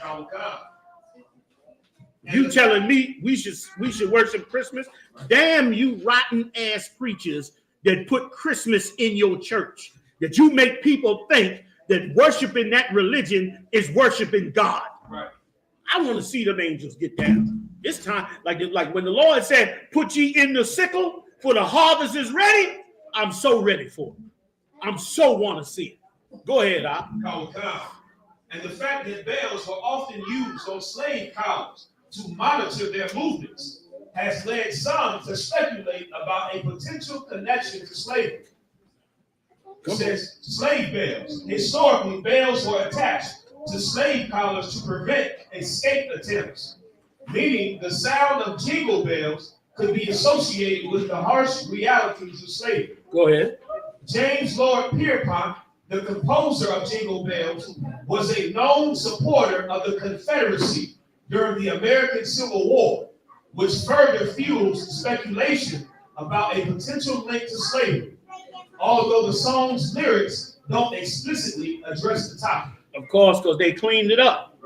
Speaker 8: You telling me we should worship Christmas? Damn you rotten ass preachers that put Christmas in your church. That you make people think that worshiping that religion is worshiping God. Right. I want to see them angels get down. It's time, like when the Lord said, put ye in the sickle, for the harvest is ready. I'm so ready for it. I'm so want to see it. Go ahead, Al.
Speaker 6: And the fact that bells were often used on slave collars to monitor their movements has led some to speculate about a potential connection to slavery. It says slave bells. Historically, bells were attached to slave collars to prevent escape attempts, meaning the sound of jingle bells could be associated with the harsh realities of slavery.
Speaker 8: Go ahead.
Speaker 6: James Lord Pierpont, the composer of Jingle Bells, was a known supporter of the Confederacy during the American Civil War, which further fuels speculation about a potential link to slavery, although the song's lyrics don't explicitly address the topic.
Speaker 8: Of course, because they cleaned it up.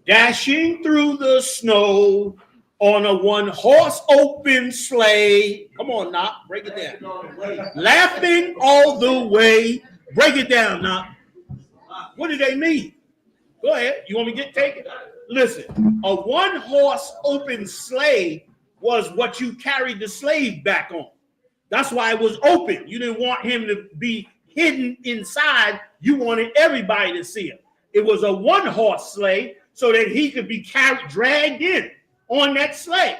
Speaker 8: Dashing through the snow on a one-horse open sleigh. Come on, now, break it down. Laughing all the way. Break it down, now. What do they mean? Go ahead. You want me to take it? Listen, a one-horse open sleigh was what you carried the slave back on. That's why it was open. You didn't want him to be hidden inside. You wanted everybody to see him. It was a one-horse sleigh so that he could be dragged in on that sleigh.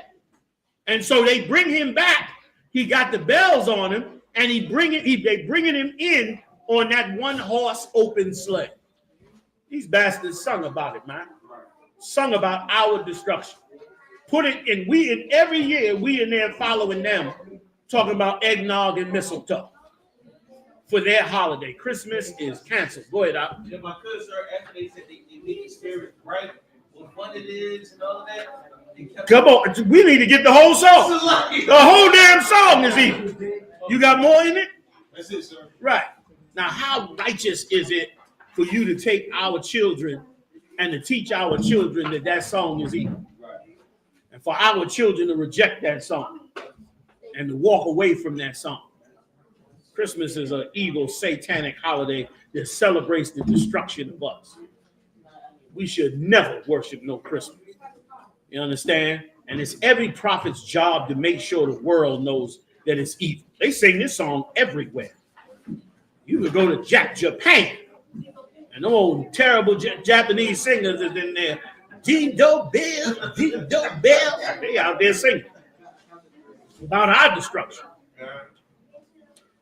Speaker 8: And so they bring him back. He got the bells on him, and they bringing him in on that one-horse open sleigh. These bastards sung about it, man. Sung about our destruction. Put it in, every year, we in there following them, talking about eggnog and mistletoe for their holiday. Christmas is canceled. Go ahead, Al.
Speaker 7: Yeah, my cousin, after they said they made the spirit right, what fun it is and all that.
Speaker 8: Come on, we need to get the whole song. The whole damn song is evil. You got more in it?
Speaker 6: That's it, sir.
Speaker 8: Right. Now, how righteous is it for you to take our children and to teach our children that that song is evil? And for our children to reject that song and to walk away from that song. Christmas is an evil, satanic holiday that celebrates the destruction of us. We should never worship no Christmas. You understand? And it's every prophet's job to make sure the world knows that it's evil. They sing this song everywhere. You could go to Japan, and them old terrible Japanese singers is in there. Jingle bell, jingle bell. They out there singing about our destruction.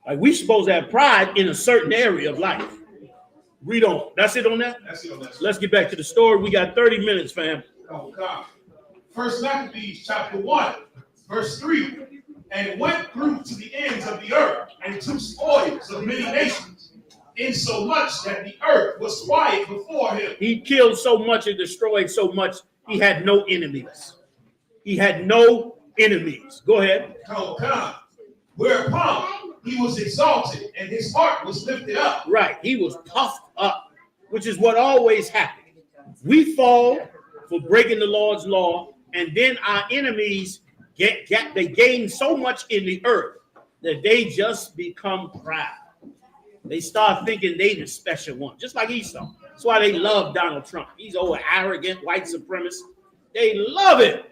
Speaker 8: Like we supposed to have pride in a certain area of life. Read on. That's it on that?
Speaker 6: That's it on that.
Speaker 8: Let's get back to the story. We got 30 minutes, fam.
Speaker 6: Oh, God. First Maccabees chapter 1, verse 3. And went through to the ends of the earth and took spoils of many nations, insomuch that the earth was quiet before him.
Speaker 8: He killed so much and destroyed so much, he had no enemies. He had no enemies. Go ahead.
Speaker 6: Oh, God. Whereupon he was exalted and his heart was lifted up.
Speaker 8: Right. He was puffed up, which is what always happens. We fall for breaking the Lord's law, and then our enemies they gain so much in the earth that they just become proud. They start thinking they the special one, just like Esau. That's why they love Donald Trump. He's old arrogant white supremacist. They love him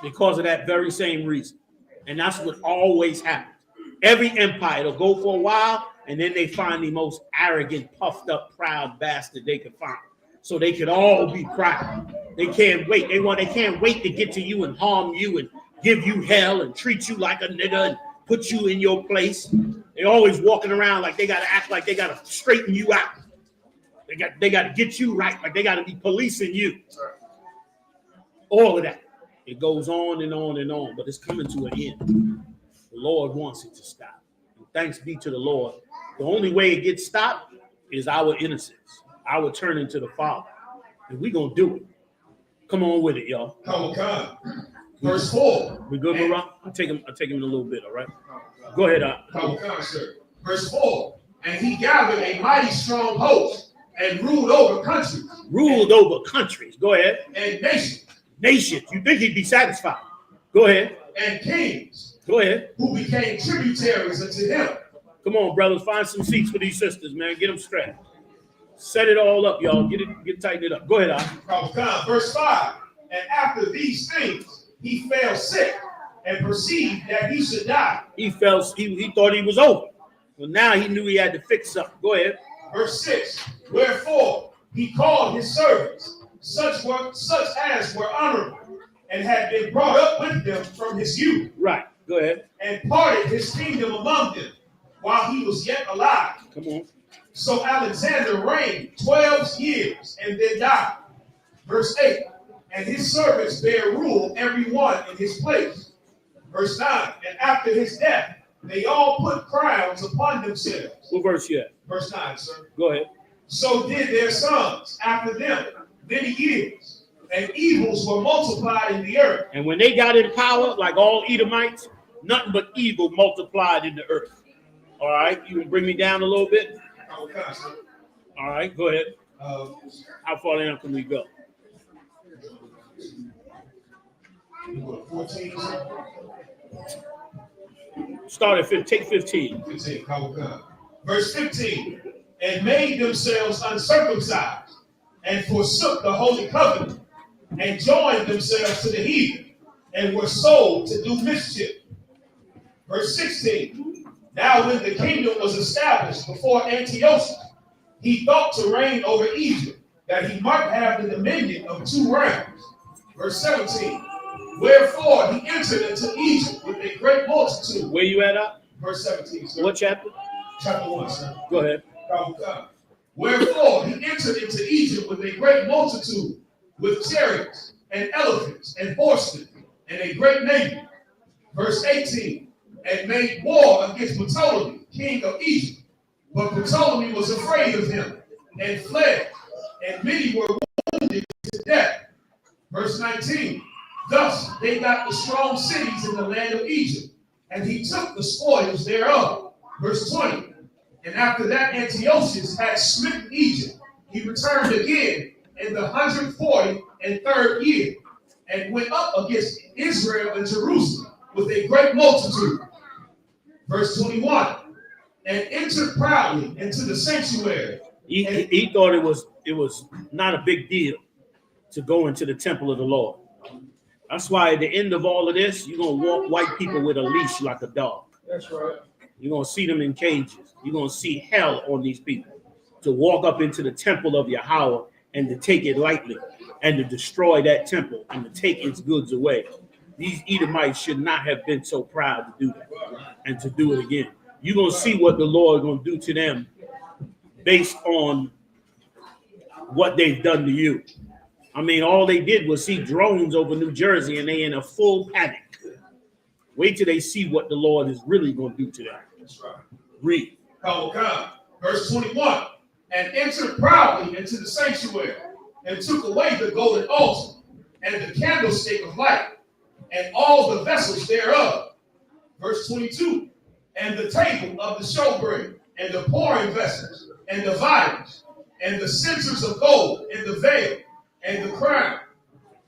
Speaker 8: because of that very same reason. And that's what always happens. Every empire, it'll go for a while, and then they find the most arrogant, puffed up, proud bastard they can find. So they can all be proud. They can't wait. They can't wait to get to you and harm you and give you hell and treat you like a nigga and put you in your place. They always walking around like they gotta act like they gotta straighten you out. They gotta get you right, like they gotta be policing you. All of that. It goes on and on and on, but it's coming to an end. The Lord wants it to stop. And thanks be to the Lord. The only way it gets stopped is our innocence, our turning to the Father. And we're going to do it. Come on with it, y'all.
Speaker 6: Come on. Verse 4.
Speaker 8: We good, Marah? I'll take him in a little bit, all right? Go ahead,
Speaker 6: Come on, sir. Verse 4. And he gathered a mighty strong host and ruled over countries.
Speaker 8: Ruled over countries. Go ahead.
Speaker 6: And nations.
Speaker 8: Nations. You think he'd be satisfied? Go ahead.
Speaker 6: And kings.
Speaker 8: Go ahead.
Speaker 6: Who became tributaries unto him.
Speaker 8: Come on, brothers. Find some seats for these sisters, man. Get them strapped. Set it all up, y'all. Tighten it up. Go ahead,
Speaker 6: Al. Verse 5. And after these things, he fell sick and perceived that he should die.
Speaker 8: He thought he was over. Well, now he knew he had to fix something. Go ahead.
Speaker 6: Verse 6. Wherefore he called his servants, such as were honorable, and had been brought up with them from his youth.
Speaker 8: Right. Go ahead.
Speaker 6: And parted his kingdom among them while he was yet alive.
Speaker 8: Come on.
Speaker 6: So Alexander reigned 12 years and then died. Verse 8. And his servants bare rule every one in his place. Verse 9. And after his death, they all put crowns upon themselves.
Speaker 8: What verse you at?
Speaker 6: Verse 9, sir.
Speaker 8: Go ahead.
Speaker 6: So did their sons after them many years, and evils were multiplied in the earth.
Speaker 8: And when they got in power, like all Edomites, nothing but evil multiplied in the earth. All right, you can bring me down a little bit? All right, go ahead. How far down can we go?
Speaker 6: 14.
Speaker 8: Start at 15. Take 15.
Speaker 6: 15. Verse 15. And made themselves uncircumcised, and forsook the holy covenant, and joined themselves to the heathen, and were sold to do mischief. Verse 16. Now when the kingdom was established before Antiochus, he thought to reign over Egypt, that he might have the dominion of 2 realms. Verse 17. Wherefore he entered into Egypt with a great multitude.
Speaker 8: Where you at?
Speaker 6: Verse 17. Sir.
Speaker 8: What chapter?
Speaker 6: Chapter 1, sir.
Speaker 8: Go ahead.
Speaker 6: Wherefore he entered into Egypt with a great multitude, with chariots and elephants and horsemen, and a great navy. Verse 18. And made war against Ptolemy, king of Egypt. But Ptolemy was afraid of him and fled, and many were wounded to death. Verse 19. Thus they got the strong cities in the land of Egypt, and he took the spoils thereof. Verse 20. And after that Antiochus had smitten Egypt, he returned again in the 143rd year, and went up against Israel and Jerusalem with a great multitude. Verse 21. And entered proudly into the sanctuary.
Speaker 8: He thought it was not a big deal to go into the temple of the Lord. That's why at the end of all of this, you're going to walk white people with a leash like a dog.
Speaker 6: That's right.
Speaker 8: You're going to see them in cages. You're going to see hell on these people to walk up into the temple of Yahawah and to take it lightly and to destroy that temple and to take its goods away. These Edomites should not have been so proud to do that and to do it again. You're going to see what the Lord is going to do to them based on what they've done to you. I mean, all they did was see drones over New Jersey and they in a full panic. Wait till they see what the Lord is really going to do to them.
Speaker 6: That's right.
Speaker 8: Read.
Speaker 6: Verse 21. And entered proudly into the sanctuary, and took away the golden altar, and the candlestick of light, and all the vessels thereof. Verse 22. And the table of the showbread, and the pouring vessels, and the vials, and the censers of gold, and the veil, and the crown,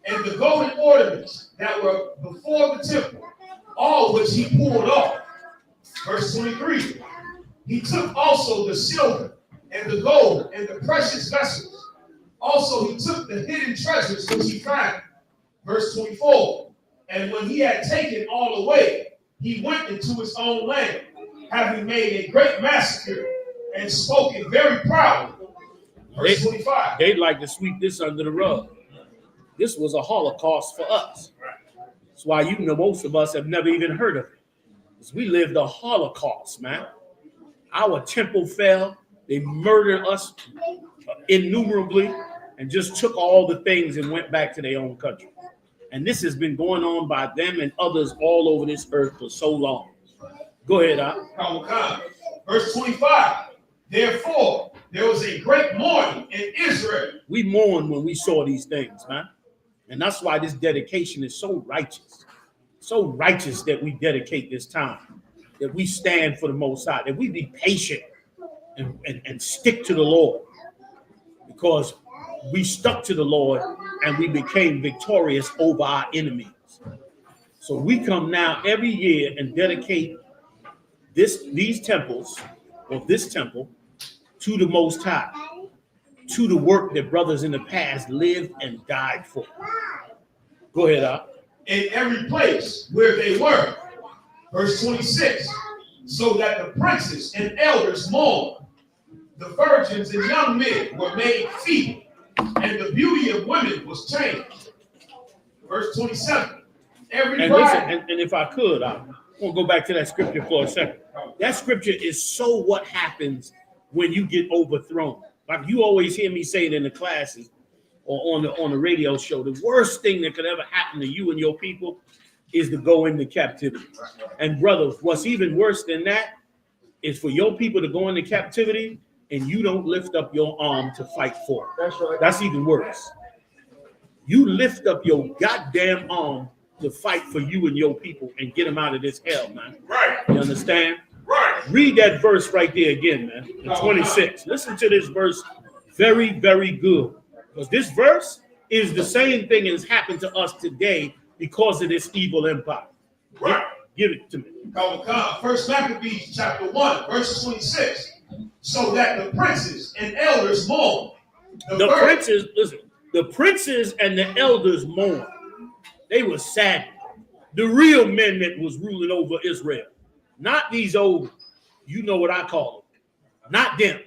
Speaker 6: and the golden ornaments that were before the temple, all which he pulled off. Verse 23. He took also the silver and the gold and the precious vessels. Also he took the hidden treasures which he found. Verse 24. And when he had taken all away, he went into his own land having made a great massacre and spoken very proudly. Verse 25.
Speaker 8: They'd like to sweep this under the rug. This was a Holocaust for us. That's why you know most of us have never even heard of it. Because we lived a Holocaust, man. Our temple fell. They murdered us innumerably and just took all the things and went back to their own country. And this has been going on by them and others all over this earth for so long. Go ahead, Al.
Speaker 6: Verse 25. Therefore, there was a great mourning in Israel.
Speaker 8: We mourned when we saw these things, man. And that's why this dedication is so righteous. So righteous that we dedicate this time, that we stand for the Most High, that we be patient and stick to the Lord. Because we stuck to the Lord and we became victorious over our enemies. So we come now every year and dedicate these temples, or this temple, to the Most High, to the work that brothers in the past lived and died for. Go ahead, Al.
Speaker 6: In every place where they were. Verse 26. So that the princes and elders mourned, the virgins and young men were made feeble, and the beauty of women was changed. Verse 27. Every
Speaker 8: and listen, and if I could, I want to go back to that scripture for a second. That scripture is so what happens when you get overthrown. Like you always hear me say it in the classes or on the radio show, the worst thing that could ever happen to you and your people is to go into captivity. And brother, what's even worse than that is for your people to go into captivity and you don't lift up your arm to fight for it.
Speaker 3: That's right.
Speaker 8: That's even worse. You lift up your goddamn arm to fight for you and your people and get them out of this hell, man.
Speaker 6: Right.
Speaker 8: You understand?
Speaker 6: Right.
Speaker 8: Read that verse right there again, man. In 26. Listen to this verse very, very good. Because this verse is the same thing as happened to us today because of this evil empire.
Speaker 6: Right.
Speaker 8: Give it to me.
Speaker 6: First Maccabees chapter 1, verse 26. So that the princes and elders mourn.
Speaker 8: The princes, listen, the princes and the elders mourn. They were sad. The real men that was ruling over Israel. Not these old, you know what I call them. Not them.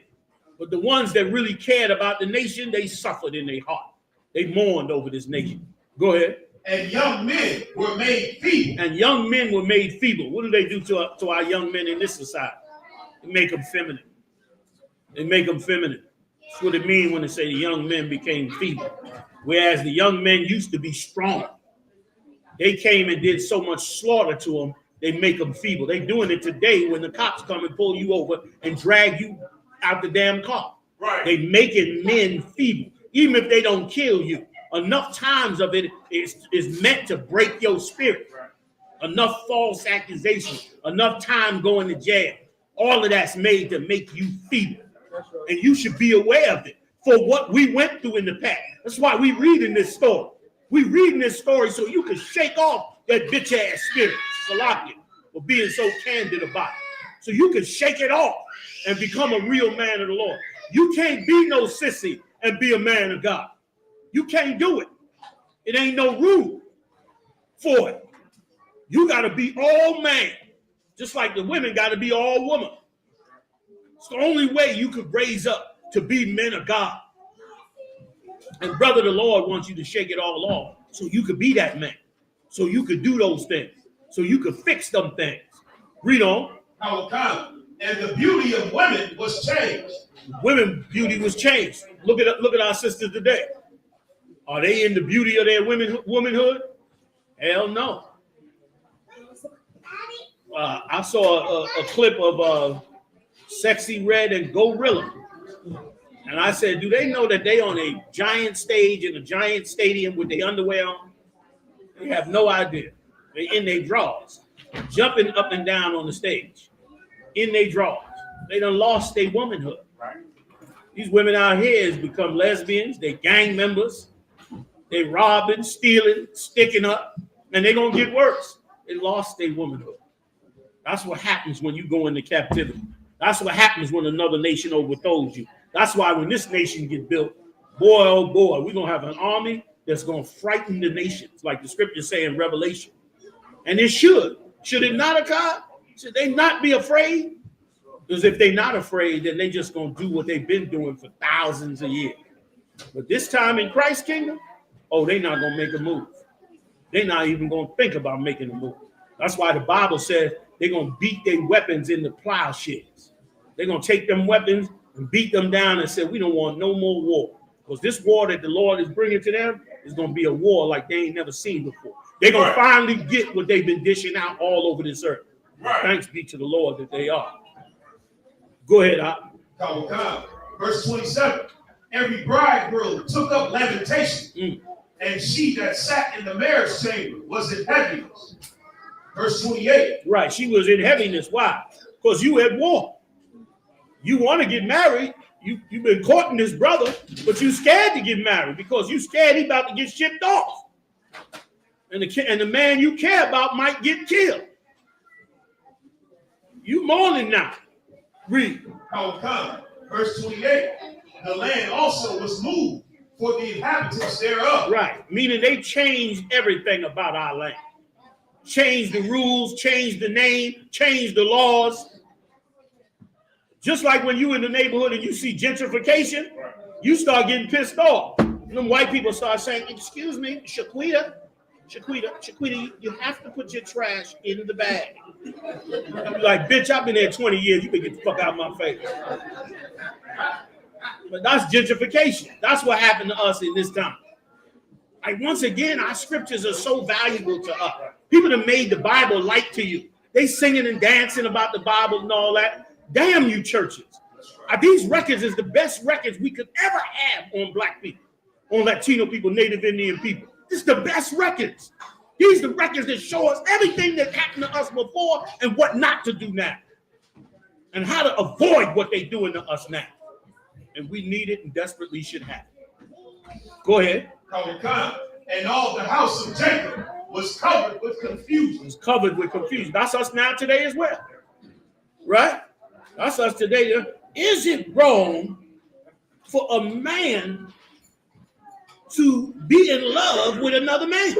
Speaker 8: But the ones that really cared about the nation, they suffered in their heart. They mourned over this nation. Go ahead.
Speaker 6: And young men were made feeble.
Speaker 8: And young men were made feeble. What do they do to our young men in this society? They make them feminine. They make them feminine. That's what it means when they say the young men became feeble. Whereas the young men used to be strong. They came and did so much slaughter to them, they make them feeble. They doing it today when the cops come and pull you over and drag you out the damn car.
Speaker 6: Right.
Speaker 8: They making men feeble. Even if they don't kill you, enough times of it is meant to break your spirit. Right. Enough false accusations, enough time going to jail. All of that's made to make you feeble. Right. And you should be aware of it for what we went through in the past. That's why we reading this story. We reading this story so you can shake off that bitch ass spirit, Salakia, for being so candid about it. So you can shake it off and become a real man of the Lord. You can't be no sissy and be a man of God. You can't do it. It ain't no room for it. You got to be all man, just like the women got to be all woman. It's the only way you could raise up to be men of God. And brother, the Lord wants you to shake it all off so you could be that man, so you could do those things, so you could fix them things. Read on.
Speaker 6: And the beauty of women was changed.
Speaker 8: Women beauty was changed. Look at our sisters today. Are they in the beauty of their womanhood? Hell no. I saw a clip of Sexy Red and Gorilla. And I said, do they know that they on a giant stage in a giant stadium with their underwear on? They have no idea. They're in their drawers, jumping up and down on the stage, in their drawers. They done lost their womanhood. Right. These women out here has become lesbians. They gang members. They robbing, stealing, sticking up, and they're going to get worse. They lost their womanhood. That's what happens when you go into captivity. That's what happens when another nation overthrows you. That's why when this nation gets built, boy, oh boy, we're going to have an army that's going to frighten the nations, like the scriptures say in Revelation. And it should. Should it not, Okai? Should they not be afraid? Because if they're not afraid, then they just gonna do what they've been doing for thousands of years. But this time in Christ's kingdom, oh, they're not gonna make a move. They're not even gonna think about making a move. That's why the Bible says they're gonna beat their weapons into plowshares. They're gonna take them weapons and beat them down and say, we don't want no more war. Because this war that the Lord is bringing to them is gonna be a war like they ain't never seen before. They're gonna finally get what they've been dishing out all over this earth. Thanks be to the Lord that they are. Go ahead,
Speaker 6: Verse 27. Every bridegroom took up lamentation, and she that sat in the marriage chamber was in heaviness. Verse 28.
Speaker 8: Right, she was in heaviness. Why? Because you at war. You want to get married. You've been courting this brother, but you scared to get married because you scared he about to get shipped off. And the man you care about might get killed. You mourning now. Read.
Speaker 6: Verse 28. The land also was moved for the inhabitants thereof.
Speaker 8: Right, meaning they changed everything about our land. Changed the rules, changed the name, changed the laws. Just like when you in the neighborhood and you see gentrification, you start getting pissed off. And them white people start saying, excuse me, Shaquita, you have to put your trash in the bag. I'm like, bitch, I've been there 20 years. You can get the fuck out of my face. But that's gentrification. That's what happened to us in this time. Like, once again, our scriptures are so valuable to us. People that made the Bible light to you. They singing and dancing about the Bible and all that. Damn you churches. These records is the best records we could ever have on black people, on Latino people, Native Indian people. This is the best records. These are the records that show us everything that happened to us before and what not to do now. And how to avoid what they're doing to us now. And we need it and desperately should have it. Go ahead.
Speaker 6: And all the house of Jacob was covered with confusion.
Speaker 8: It was covered with confusion. That's us now today as well. Right? That's us today. Is it wrong for a man to be in love with another man?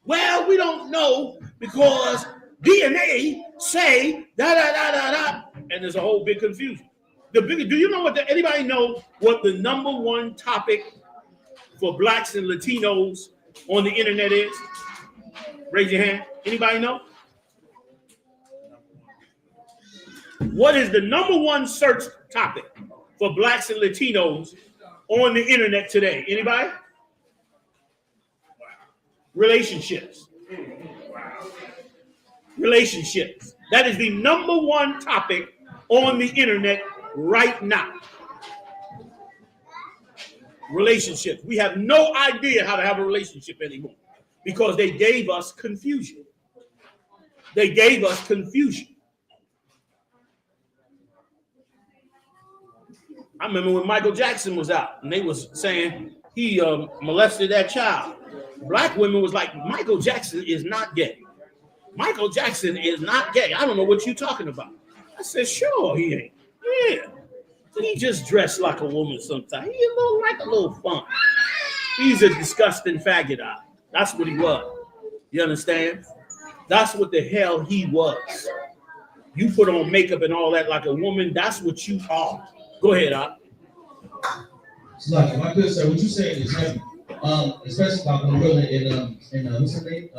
Speaker 8: Well, we don't know because DNA say da. And there's a whole big confusion. Do you know anybody know what the #1 topic for blacks and Latinos on the internet is? Raise your hand. Anybody know? What is the #1 search topic for blacks and Latinos on the internet today? Anybody? Relationships. Relationships. That is the #1 topic on the internet right now. Relationships. We have no idea how to have a relationship anymore because they gave us confusion. They gave us confusion. I remember when Michael Jackson was out and they was saying he molested that child. Black women was like, Michael Jackson is not gay. Michael Jackson is not gay. I don't know what you're talking about. I said, sure he ain't. Yeah. He just dressed like a woman sometimes. He like a little fun. He's a disgusting faggot eye. That's what he was. You understand? That's what the hell he was. You put on makeup and all that like a woman, that's what you are. Go ahead, Op.
Speaker 9: Like, my good sir, what you saying is heavy. Especially about Gorilla and what's her name?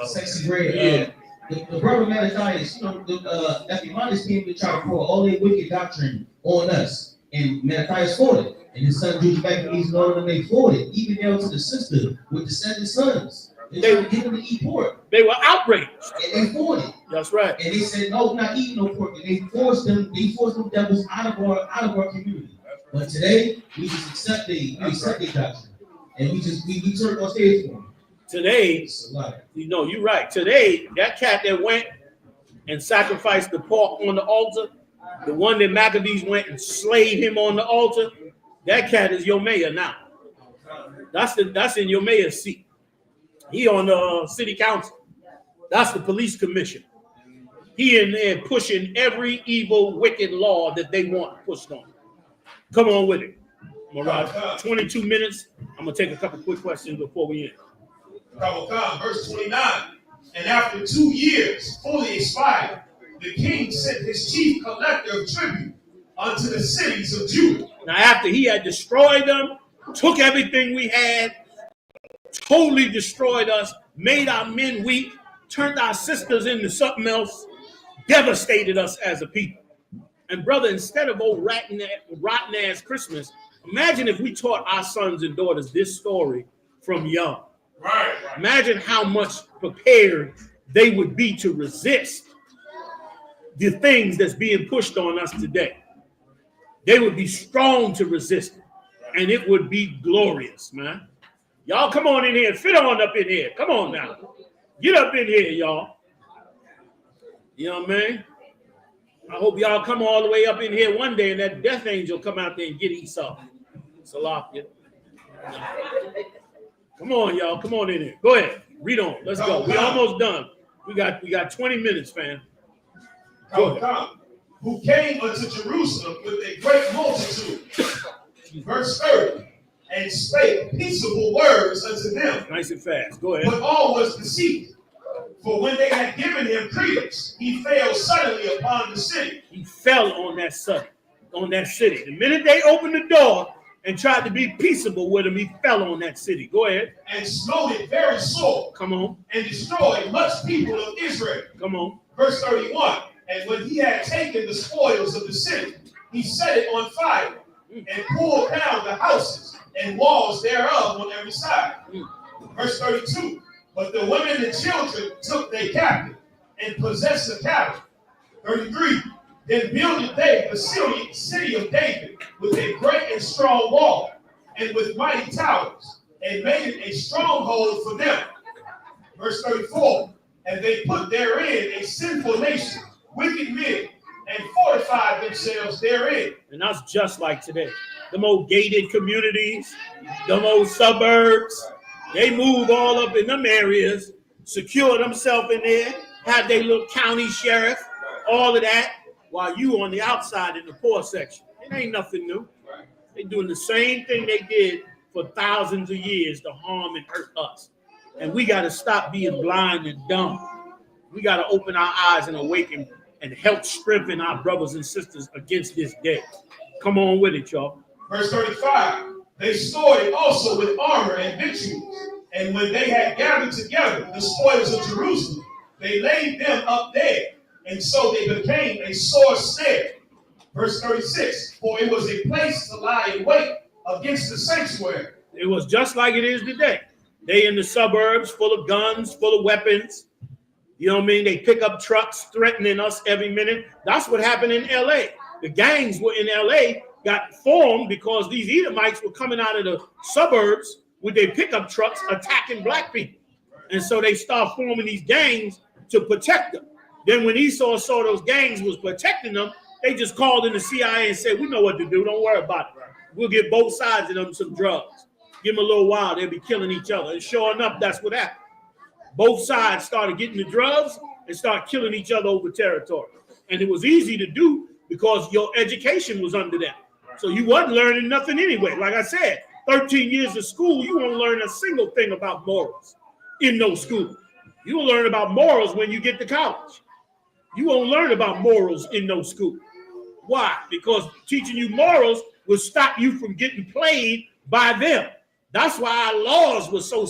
Speaker 9: Sexy Gray.
Speaker 8: Yeah.
Speaker 9: The brother Malachi is, that the Imanis came to try to pour all their wicked doctrine on us. And Malachi fought it. And his son Judah back in these Lord, and they fought it. Even down to the sister with descendant sons. They were giving them to eat pork.
Speaker 8: They were outraged.
Speaker 9: And they fought it.
Speaker 8: That's right.
Speaker 9: And they said, no, we're not eating no pork. And they forced them devils out of our community. But today, we just accept their doctrine. And we turn on stage for them.
Speaker 8: Today, you're right. Today, that cat that went and sacrificed the pork on the altar, the one that Maccabees went and slayed him on the altar, that cat is your mayor now. That's in your mayor's seat. He on the city council. That's the police commission. He in there pushing every evil, wicked law that they want pushed on. Come on with it. Mirage, 22 minutes. I'm going to take a couple quick questions before we end.
Speaker 6: Verse 29. And after 2 years fully expired, the king sent his chief collector of tribute unto the cities of Judah.
Speaker 8: Now, after he had destroyed them, took everything we had, totally destroyed us, made our men weak, turned our sisters into something else, devastated us as a people. And brother, instead of old rotten ass Christmas, imagine if we taught our sons and daughters this story from young.
Speaker 6: Right.
Speaker 8: Imagine how much prepared they would be to resist the things that's being pushed on us today. They would be strong to resist it, and it would be glorious, man. Y'all come on in here, fit on up in here. Come on now. Get up in here, y'all. You know what I mean? I hope y'all come all the way up in here one day and that death angel come out there and get Esau. Salakia. Come on, y'all. Come on in here. Go ahead. Read on. Let's go. We almost done. We got 20 minutes, fam.
Speaker 6: Who came unto Jerusalem with a great multitude. Verse 30. And spake peaceable words unto them.
Speaker 8: Nice and fast. Go ahead.
Speaker 6: But all was deceit. For when they had given him credence, he fell suddenly upon the city.
Speaker 8: He fell on that city. The minute they opened the door and tried to be peaceable with him, he fell on that city. Go ahead.
Speaker 6: And smote it very sore.
Speaker 8: Come on.
Speaker 6: And destroyed much people of Israel.
Speaker 8: Come on.
Speaker 6: Verse 31. And when he had taken the spoils of the city, he set it on fire and pulled down the houses and walls thereof on every side. Verse 32. But the women and children took they captive and possessed the cattle. 33. Then builded they the city of David with a great and strong wall and with mighty towers, and made it a stronghold for them. Verse 34. And they put therein a sinful nation, wicked men, and fortified themselves therein.
Speaker 8: And that's just like today. Them old gated communities, them old suburbs, they move all up in them areas, secure themselves in there, have their little county sheriff, all of that, while you on the outside in the poor section. It ain't nothing new. They doing the same thing they did for thousands of years to harm and hurt us. And we got to stop being blind and dumb. We got to open our eyes and awaken and help strengthen our brothers and sisters against this day. Come on with it, y'all.
Speaker 6: Verse 35. They stored it also with armor and victuals. And when they had gathered together the spoils of Jerusalem, they laid them up there. And so they became a sore snare. Verse 36. For it was a place to lie in wait against the sanctuary.
Speaker 8: It was just like it is today. They in the suburbs, full of guns, full of weapons. You know what I mean? They pick up trucks threatening us every minute. That's what happened in L.A. The gangs were in L.A., got formed because these Edomites were coming out of the suburbs with their pickup trucks attacking black people. And so they start forming these gangs to protect them. Then when Esau saw those gangs was protecting them, they just called in the CIA and said, we know what to do. Don't worry about it. We'll give both sides of them some drugs. Give them a little while. They'll be killing each other. And sure enough, that's what happened. Both sides started getting the drugs and started killing each other over territory. And it was easy to do because your education was under them. So you wasn't learning nothing anyway. Like I said, 13 years of school, you won't learn a single thing about morals in no school. You will learn about morals when you get to college. You won't learn about morals in no school. Why? Because teaching you morals will stop you from getting played by them. That's why our laws were so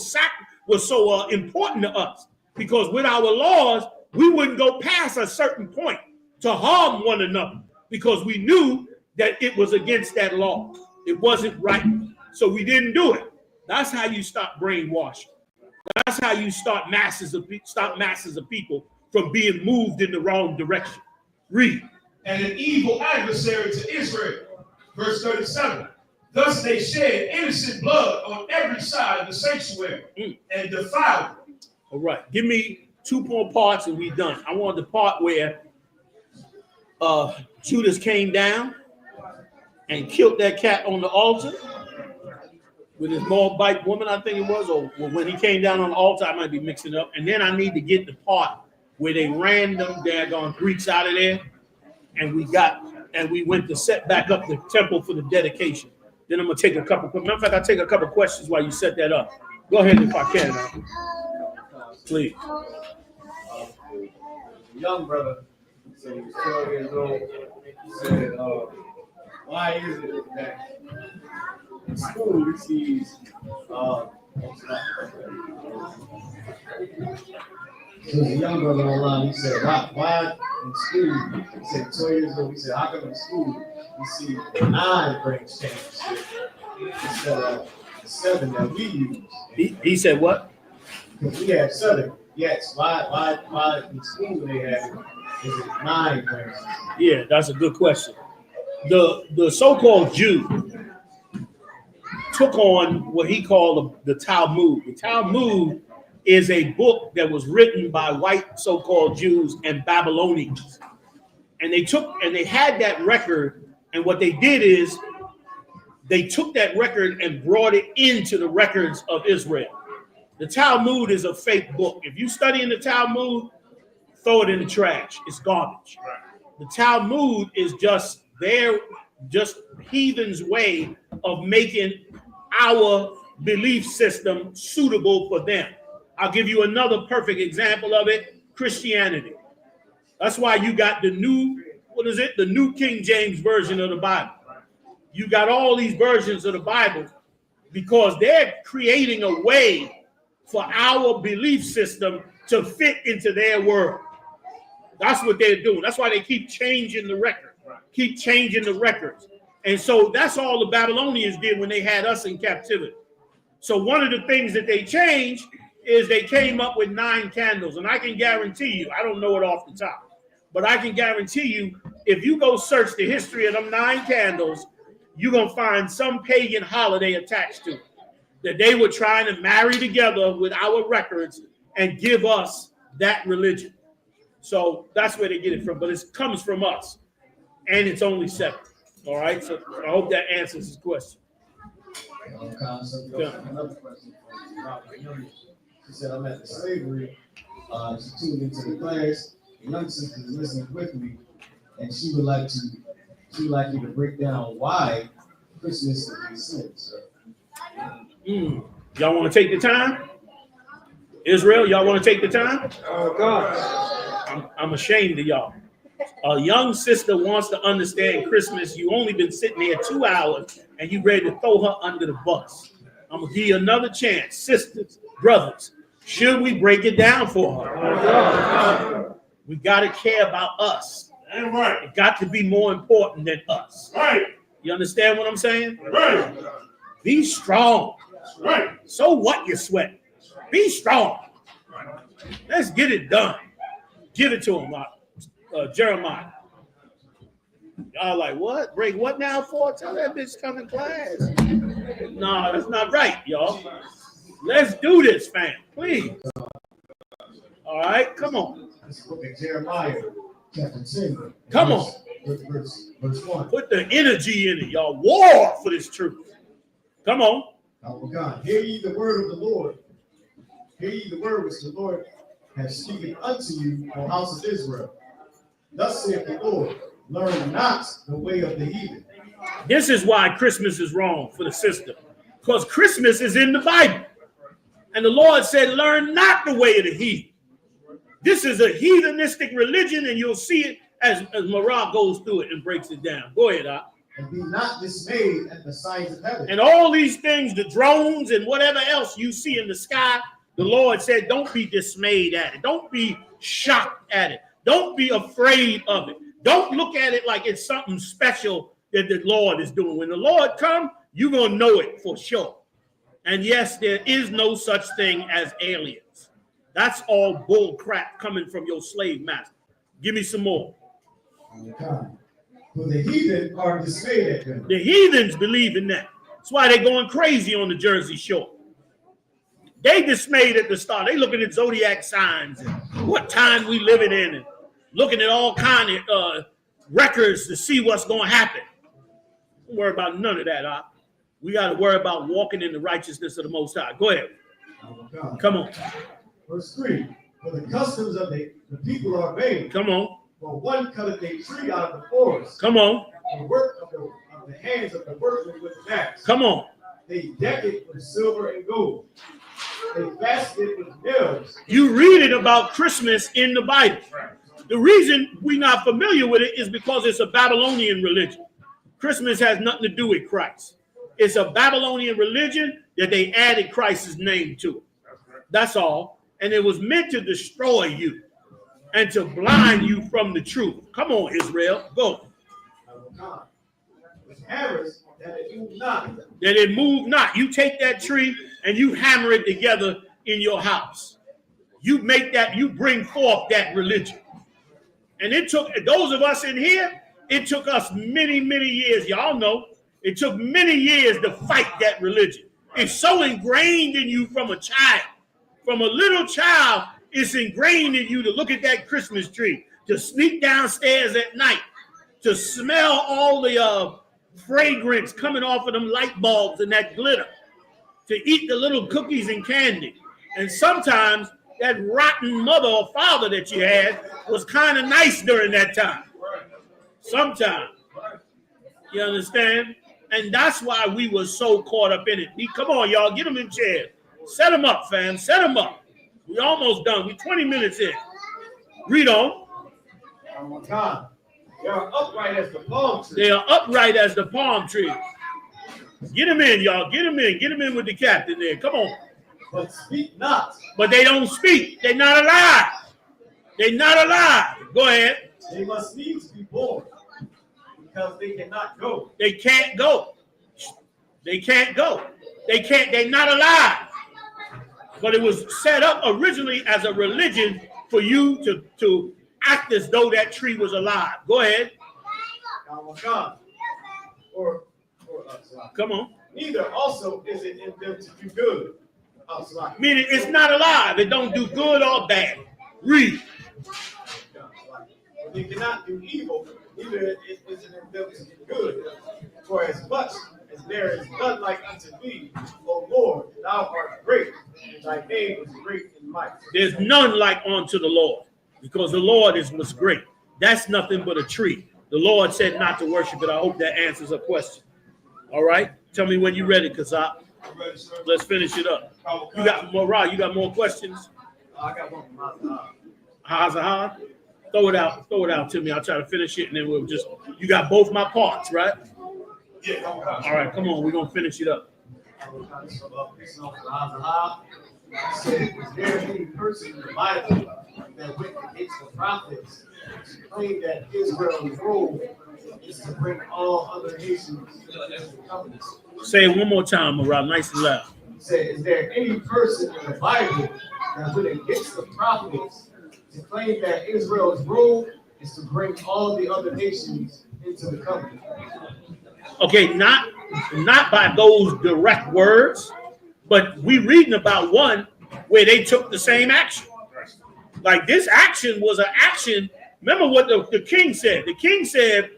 Speaker 8: important to us. Because with our laws, we wouldn't go past a certain point to harm one another because we knew that it was against that law. It wasn't right. So we didn't do it. That's how you stop brainwashing. That's how you stop masses of people from being moved in the wrong direction. Read.
Speaker 6: And an evil adversary to Israel. Verse 37. Thus they shed innocent blood on every side of the sanctuary and defiled it.
Speaker 8: All right. Give me 2 more parts and we done. I want the part where Judas came down and killed that cat on the altar with his Moabite woman, I think it was, or when he came down on the altar, I might be mixing up. And then I need to get the part where they ran them daggone Greeks out of there, and we went to set back up the temple for the dedication. Then I'm gonna take a couple. Matter of fact, I'll take a couple questions while you set that up. Go ahead if I can. Please.
Speaker 10: A young brother said he was 12 years old. He said, why is it that in school he sees so a young brother online, he said, why in school, he said 12 years old, he said, how come in school we see 9 brains changes instead of the 7 that we use?
Speaker 8: He said what?
Speaker 10: Because we have 7. Yes, why in school they have is it 9 brains?
Speaker 8: Yeah, that's a good question. The so-called Jew took on what he called the Talmud. The Talmud is a book that was written by white so-called Jews and Babylonians. And they had that record, and what they did is they took that record and brought it into the records of Israel. The Talmud is a fake book. If you study in the Talmud, throw it in the trash. It's garbage. The Talmud is just heathens' way of making our belief system suitable for them. I'll give you another perfect example of it, Christianity. That's why you got the new, the New King James Version of the Bible. You got all these versions of the Bible because they're creating a way for our belief system to fit into their world. That's what they're doing. That's why they keep changing the record, keep changing the records. And so that's all the Babylonians did when they had us in captivity. So one of the things that they changed is they came up with 9 candles. And I can guarantee you, I don't know it off the top, but I can guarantee you, if you go search the history of them 9 candles, you're going to find some pagan holiday attached to it, that they were trying to marry together with our records and give us that religion. So that's where they get it from, but it comes from us, and it's only 7. All right, so I hope that answers his question.
Speaker 10: Another question from she said, I'm at the slavery. She tuned into the class. The young sister is listening with me, and she would like you to break down why Christmas is a sin, sir.
Speaker 8: Y'all want to take the time? Israel, y'all want to take the time?
Speaker 10: Oh, God.
Speaker 8: I'm ashamed of y'all. A young sister wants to understand Christmas. You only been sitting there 2 hours and you ready to throw her under the bus. I'm going to give you another chance. Sisters, brothers, should we break it down for her? We got to care about us.
Speaker 6: Right.
Speaker 8: It got to be more important than us.
Speaker 6: Right.
Speaker 8: You understand what I'm saying?
Speaker 6: Right.
Speaker 8: Be strong.
Speaker 6: Right.
Speaker 8: So what you sweat? Be strong. Let's get it done. Give it to him, Jeremiah. Y'all like, what? Break what now for? Tell that bitch come in class. No, that's not right, y'all. Let's do this, fam. Please. All right, come on.
Speaker 10: Let's look at Jeremiah chapter 10.
Speaker 8: Come on.
Speaker 10: Verse 1.
Speaker 8: Put the energy in it, y'all. War for this truth. Come on.
Speaker 10: Oh God, hear ye the word of the Lord. Hear ye the word which the Lord has spoken unto you, O house of Israel. Thus saith the Lord, learn not the way of the heathen.
Speaker 8: This is why Christmas is wrong for the system. Because Christmas is in the Bible. And the Lord said, learn not the way of the heathen. This is a heathenistic religion, and you'll see it as Marah goes through it and breaks it down. Go ahead, Ak.
Speaker 10: And be not dismayed at the signs of heaven.
Speaker 8: And all these things, the drones and whatever else you see in the sky, the Lord said, don't be dismayed at it. Don't be shocked at it. Don't be afraid of it. Don't look at it like it's something special that the Lord is doing. When the Lord comes, you're going to know it for sure. And yes, there is no such thing as aliens. That's all bull crap coming from your slave master. Give me some more.
Speaker 10: For the heathen are dismayed at them.
Speaker 8: The heathens believe in that. That's why they're going crazy on the Jersey Shore. They dismayed at the start. They looking at zodiac signs and what time we living in and looking at all kind of records to see what's going to happen. Don't worry about none of that, Ak. We got to worry about walking in the righteousness of the Most High. Go ahead. Come on.
Speaker 10: Verse 3. For the customs of the people are vain.
Speaker 8: Come on.
Speaker 10: For one cutteth a tree out of the forest.
Speaker 8: Come on.
Speaker 10: The work of the hands of the workmen with the axe.
Speaker 8: Come on.
Speaker 10: They deck it with silver and gold.
Speaker 3: Invested with bills.
Speaker 8: You read it about Christmas in the Bible. The reason we're not familiar with it is because it's a Babylonian religion. Christmas has nothing to do with Christ. It's a Babylonian religion that they added Christ's name to it. That's all. And it was meant to destroy you and to blind you from the truth. Come on, Israel. Go.
Speaker 3: Hammers that it move not.
Speaker 8: That it move not. You take that tree and you hammer it together in your house. You make that, you bring forth that religion. And it took those of us in here, it took us many, many years. Y'all know it took many years to fight that religion. It's so ingrained in you from a child. From a little child, it's ingrained in you to look at that Christmas tree, to sneak downstairs at night, to smell all the fragrance coming off of them light bulbs and that glitter, to eat the little cookies and candy. And sometimes that rotten mother or father that you had was kind of nice during that time. Sometimes. You understand? And that's why we were so caught up in it. Come on, y'all. Get them in chairs. Set them up, fam. Set them up. We almost done. We 20 minutes in. Read on.
Speaker 3: Oh, God. They are upright as the palm tree.
Speaker 8: They are upright as the palm tree. Get them in, y'all. Get them in. Get them in with the captain there. Come on.
Speaker 3: But speak not.
Speaker 8: But they don't speak. They're not alive. They're not alive. Go ahead.
Speaker 3: They must needs be born because they cannot go.
Speaker 8: They can't go. They can't go. They can't. They're not alive. But it was set up originally as a religion for you to act as though that tree was alive. Go ahead.
Speaker 3: God.
Speaker 8: Come on.
Speaker 3: Neither also is it in them to do good.
Speaker 8: Meaning it's not alive. It don't do good or bad. Read.
Speaker 3: They cannot do evil, neither is it in them to do good. For as much as there is none like unto thee, O Lord, thou art great, and thy name is great in might.
Speaker 8: There's none like unto the Lord, because the Lord was great. That's nothing but a tree. The Lord said not to worship it. I hope that answers a question. All right? Tell me when you're ready, Kazak. Let's finish it up. You got more, Ra, you got more questions?
Speaker 3: I got one from
Speaker 8: Hazahad? Throw it out to me. I'll try to finish it, and then we'll just, you got both my parts, right?
Speaker 5: Yeah,
Speaker 8: all right, come on. We're going to finish it up.
Speaker 3: Said, is there any person in the Bible that went against the prophets to claim that Israel's role is to bring all other nations into the covenant?
Speaker 8: Say it one more time, Marab, nice and loud.
Speaker 3: Said, is there any person in the Bible that went against the prophets to claim that Israel's role is to bring all the other nations into the covenant?
Speaker 8: Okay, not by those direct words, but we reading about one where they took the same action. Like this action was an action. Remember what the king said. The king said,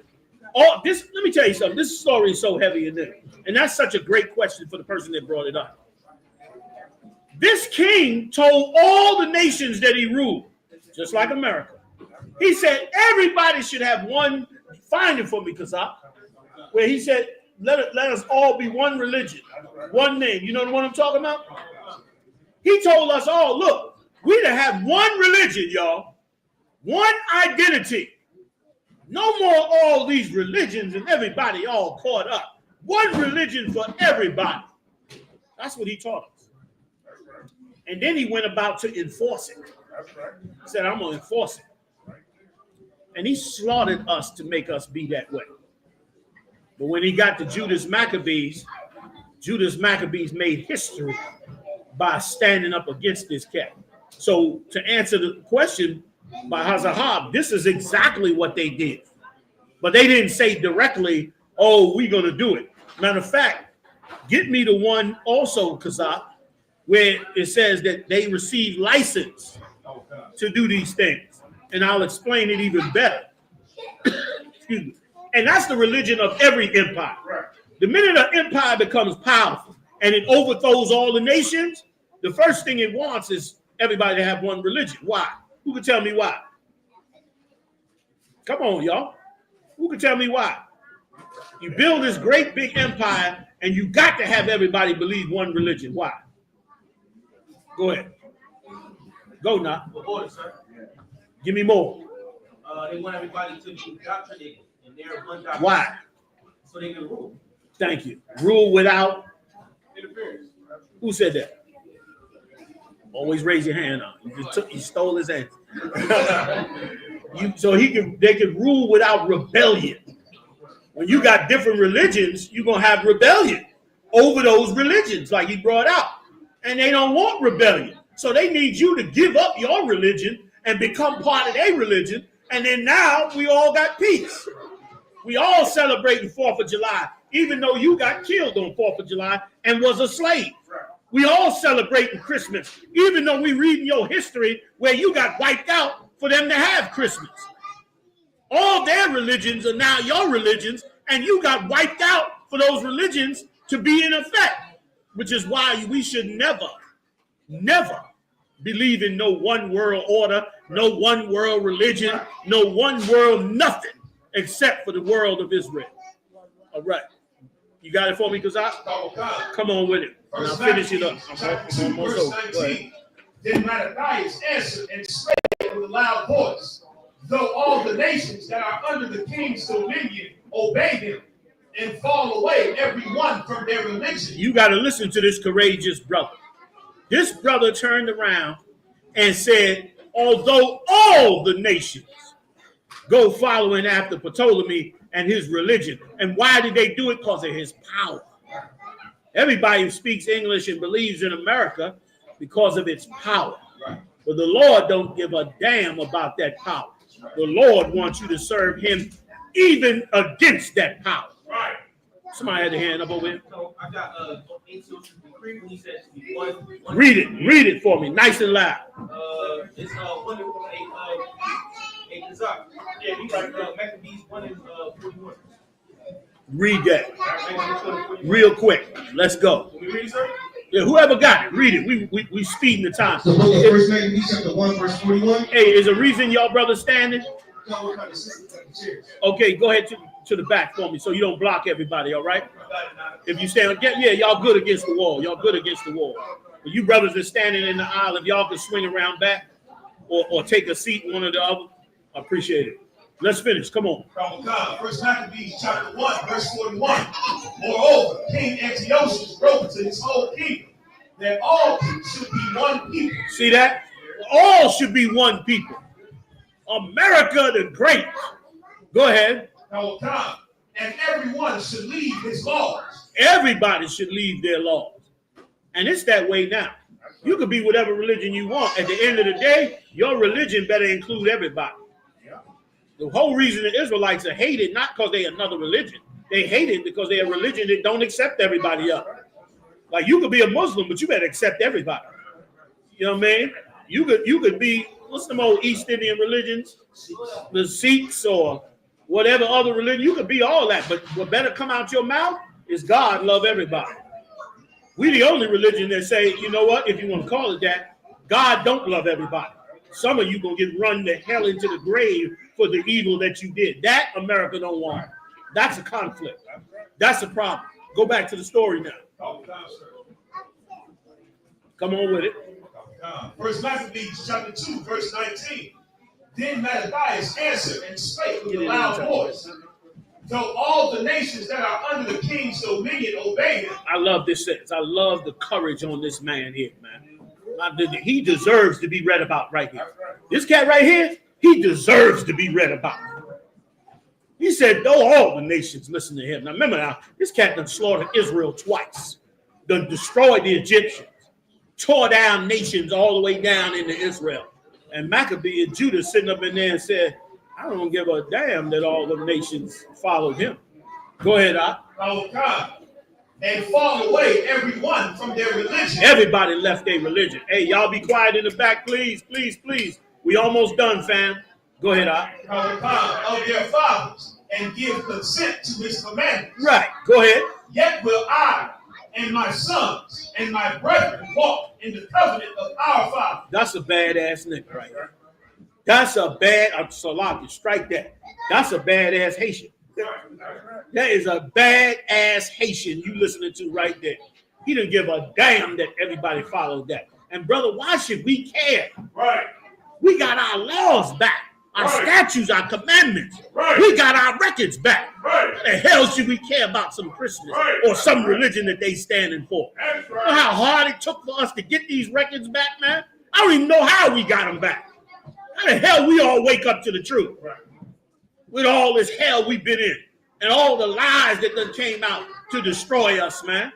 Speaker 8: "Oh, this. Let me tell you something. This story is so heavy in there, and that's such a great question for the person that brought it up. This king told all the nations that he ruled, just like America. He said everybody should have one. Find it for me, Kazak. Where he said, let us all be one religion, one name. You know the one I'm talking about? He told us all, look, we to have one religion, y'all, one identity. No more all these religions and everybody all caught up. One religion for everybody. That's what he taught us. And then he went about to enforce it. He said, I'm going to enforce it. And he slaughtered us to make us be that way. But when he got to Judas Maccabees made history by standing up against this cat. So to answer the question by Hazahab, this is exactly what they did. But they didn't say directly, oh, we're going to do it. Matter of fact, get me the one also, Kazak, where it says that they received license to do these things. And I'll explain it even better. Excuse me. And that's the religion of every empire. Right. The minute an empire becomes powerful and it overthrows all the nations, the first thing it wants is everybody to have one religion. Why? Who can tell me why? Come on, y'all. Who can tell me why? You build this great big empire and you got to have everybody believe one religion. Why? Go ahead. Go now.
Speaker 7: Order, sir.
Speaker 8: Give me more.
Speaker 7: They want everybody to be indoctrinated in their one doctrine.
Speaker 8: Why?
Speaker 7: So they can rule.
Speaker 8: Thank you. Rule without
Speaker 7: Interference.
Speaker 8: who said that? Always raise your hand on. You stole his answer. They can rule without rebellion. When you got different religions, you're gonna have rebellion over those religions, like he brought out. And they don't want rebellion. So they need you to give up your religion and become part of their religion. And then now we all got peace. We all celebrating 4th of July, even though you got killed on 4th of July and was a slave. We all celebrating Christmas, even though we reading your history where you got wiped out for them to have Christmas. All their religions are now your religions, and you got wiped out for those religions to be in effect, which is why we should never believe in no one world order, no one world religion, no one world nothing except for the world of Israel. All right. You got it for me, Kazak? Come on with it. And I'll finish it up. I'm almost over.
Speaker 6: Then Mattathias answered and spake with a loud voice, though all the nations that are under the king's dominion obey him and fall away every one from their religion.
Speaker 8: You got to listen to this courageous brother. This brother turned around and said, although all the nations go following after Ptolemy and his religion. And why did they do it? Because of his power. Everybody who speaks English and believes in America because of its power. But the Lord don't give a damn about that power. The Lord wants you to serve him even against that power.
Speaker 6: Right.
Speaker 8: Somebody had their hand up over here.
Speaker 7: So I got decree when he said one.
Speaker 8: Read it for me, nice and loud.
Speaker 7: It's yeah, you right. Maccabees 1 and 41.
Speaker 8: Read that real quick. Let's go.
Speaker 7: Can we read it, sir?
Speaker 8: Yeah, whoever got it, read it. We speeding the time.
Speaker 9: So book of First Maccabees chapter 1 verse 41.
Speaker 8: Hey, is a reason y'all brothers standing? Okay, go ahead to the back for me so you don't block everybody, all right? If you stand, yeah, y'all good against the wall. Y'all good against the wall. But you brothers are standing in the aisle, if y'all can swing around back or take a seat, one or the other, I appreciate it. Let's finish. Come on.
Speaker 6: First Maccabees chapter 1, verse 41. Moreover, King Antiochus wrote to his whole kingdom that all people should be one people.
Speaker 8: See that? All should be one people. America the Great. Go ahead.
Speaker 6: And everyone should leave his laws.
Speaker 8: Everybody should leave their laws. And it's that way now. You could be whatever religion you want. At the end of the day, your religion better include everybody. The whole reason the Israelites are hated, not because they're another religion. They hate it because they're a religion that don't accept everybody else. Like you could be a Muslim, but you better accept everybody. You know what I mean? You could be, what's the old East Indian religions? The Sikhs or whatever other religion. You could be all that, but what better come out your mouth is God love everybody. We the only religion that say, you know what, if you want to call it that, God don't love everybody. Some of you gonna get run to hell into the grave for the evil that you did. That America don't want. That's a conflict. That's a problem. Go back to the story now. Come on with it.
Speaker 6: First Maccabees chapter 2, verse 19. Then Mattathias answered and spake with a loud voice, though all the nations that are under the king's dominion obey him.
Speaker 8: I love this sentence. I love the courage on this man here, man. He deserves to be read about right here. This cat right here, he deserves to be read about. He said, though all the nations listen to him. Now remember now, this cat done slaughtered Israel twice. Done destroyed the Egyptians. Tore down nations all the way down into Israel. And Maccabee and Judah sitting up in there and said, I don't give a damn that all the nations followed him. Go ahead,
Speaker 6: And fall away every one from their religion.
Speaker 8: Everybody left their religion. Hey, y'all be quiet in the back, please, please, please. We almost done, fam. Go ahead,
Speaker 6: Of their fathers and give consent to his commandments.
Speaker 8: Right, go ahead.
Speaker 6: Yet will I and my sons and my brethren walk in the covenant of our father.
Speaker 8: That's a badass nigga right there. That's a bad, Salaki, strike that. That's a badass Haitian. That is a badass Haitian you listening to right there. He didn't give a damn that everybody followed that. And brother, why should we care?
Speaker 6: Right.
Speaker 8: We got our laws back, our statutes, our commandments. We got our records back. Why the hell should we care about some Christmas or some religion that they standing for?
Speaker 6: That's
Speaker 8: You know how hard it took for us to get these records back, man? I don't even know how we got them back. How the hell we all wake up to the truth? With all this hell we've been in and all the lies that done came out to destroy us, man.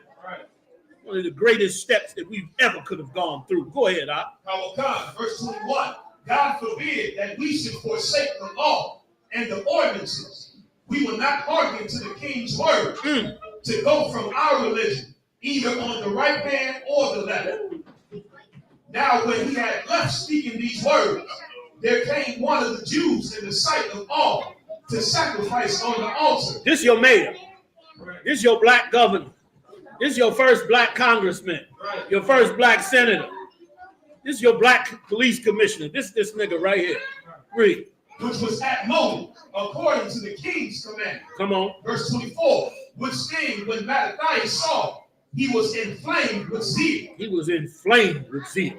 Speaker 8: One of the greatest steps that we've ever could have gone through. Go ahead,
Speaker 6: YAHUWAH, verse 21. God forbid that we should forsake the law and the ordinances. We will not hearken to the king's word to go from our religion, either on the right hand or the left. Now, when he had left speaking these words, there came one of the Jews in the sight of all to sacrifice on the altar.
Speaker 8: This your mayor. This your black governor. This is your first black congressman. Your first black senator. This is your black police commissioner. This nigga right here. Read.
Speaker 6: Which was at Moab, according to the king's command.
Speaker 8: Come on.
Speaker 6: Verse 24. Which thing when Mattathias saw, he was inflamed with zeal.
Speaker 8: He was inflamed with zeal.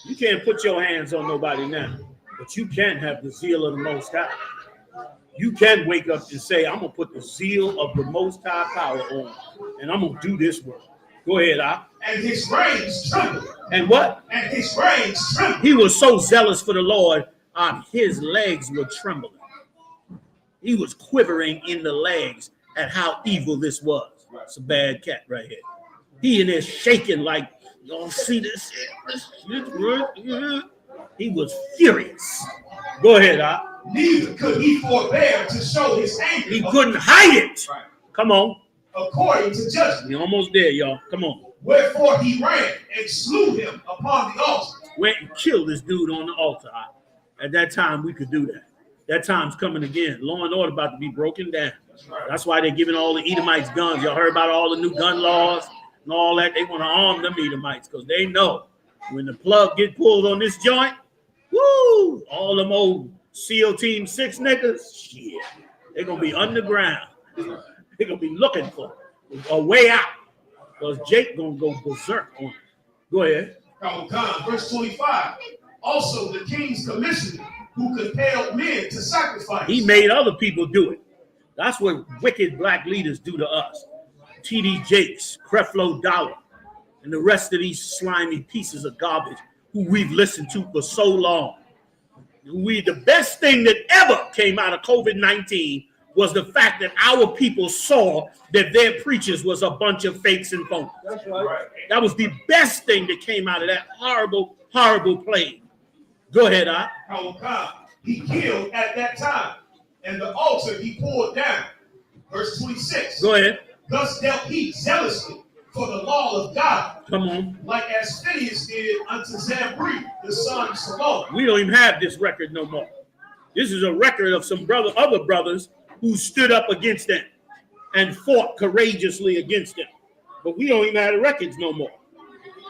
Speaker 8: You can't put your hands on nobody now, but you can have the zeal of the Most High. You can wake up and say, I'm going to put the zeal of the Most High power on, and I'm going to do this work. Go ahead,
Speaker 6: And his reins trembled.
Speaker 8: And what?
Speaker 6: And his reins trembled.
Speaker 8: He was so zealous for the Lord, his legs were trembling. He was quivering in the legs at how evil this was. It's a bad cat right here. He in there shaking like, y'all see this? He was furious. Go ahead,
Speaker 6: Neither could he forbear to show his anger.
Speaker 8: He couldn't hide it. Come on.
Speaker 6: According to judgment.
Speaker 8: We're almost there, y'all. Come on.
Speaker 6: Wherefore he ran and slew him upon the altar.
Speaker 8: Went and killed this dude on the altar. At that time, we could do that. That time's coming again. Law and order about to be broken down. That's why they're giving all the Edomites guns. Y'all heard about all the new gun laws and all that. They want to arm them Edomites because they know when the plug get pulled on this joint, woo, all them old SEAL Team 6 niggas, shit, they're going to be underground. They're going to be looking for a way out because Jake going to go berserk on it. Go ahead.
Speaker 6: Verse 25. Also the king's commissioner who compelled men to sacrifice.
Speaker 8: He made other people do it. That's what wicked black leaders do to us. T.D. Jakes, Creflo Dollar, and the rest of these slimy pieces of garbage who we've listened to for so long. The best thing that ever came out of COVID-19 was the fact that our people saw that their preachers was a bunch of fakes and phonies. That's right. That was the best thing that came out of that horrible, horrible plague. Go ahead,
Speaker 6: He killed at that time, and the altar he pulled down. Verse 26.
Speaker 8: Go ahead.
Speaker 6: Thus dealt he zealously for the law of God.
Speaker 8: Come on.
Speaker 6: Like as Phineas did unto Zambri, the son of Salome.
Speaker 8: We don't even have this record no more. This is a record of some other brothers who stood up against them and fought courageously against them. But we don't even have the records no more.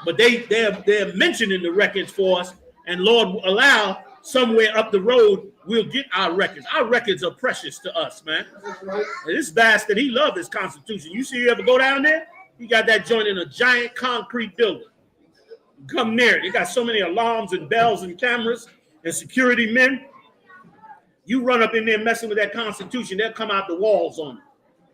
Speaker 8: But they're mentioning the records for us, and Lord will allow somewhere up the road we'll get our records. Our records are precious to us, man. And this bastard, he loved his Constitution. You see, you ever go down there? He got that joint in a giant concrete building. Come near it. They got so many alarms and bells and cameras and security men. You run up in there messing with that Constitution, they'll come out the walls on it.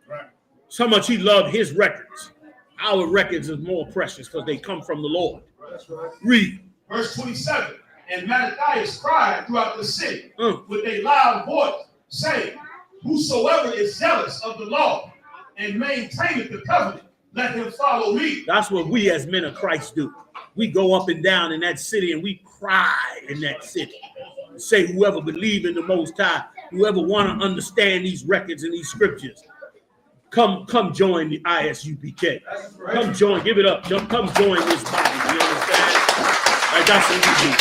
Speaker 8: Right. So much he loved his records. Our records are more precious because they come from the Lord. That's right. Read.
Speaker 6: Verse 27. And Mattathias cried throughout the city with a loud voice, saying, whosoever is zealous of the law and maintaineth the covenant, let him follow me.
Speaker 8: That's what we as men of Christ do. We go up and down in that city and we cry in that city. Say whoever believe in the Most High, whoever want to understand these records and these scriptures, come join the I.S.U.P.K. Right. Come join, give it up. Come join this body. You understand? Like that's what we do.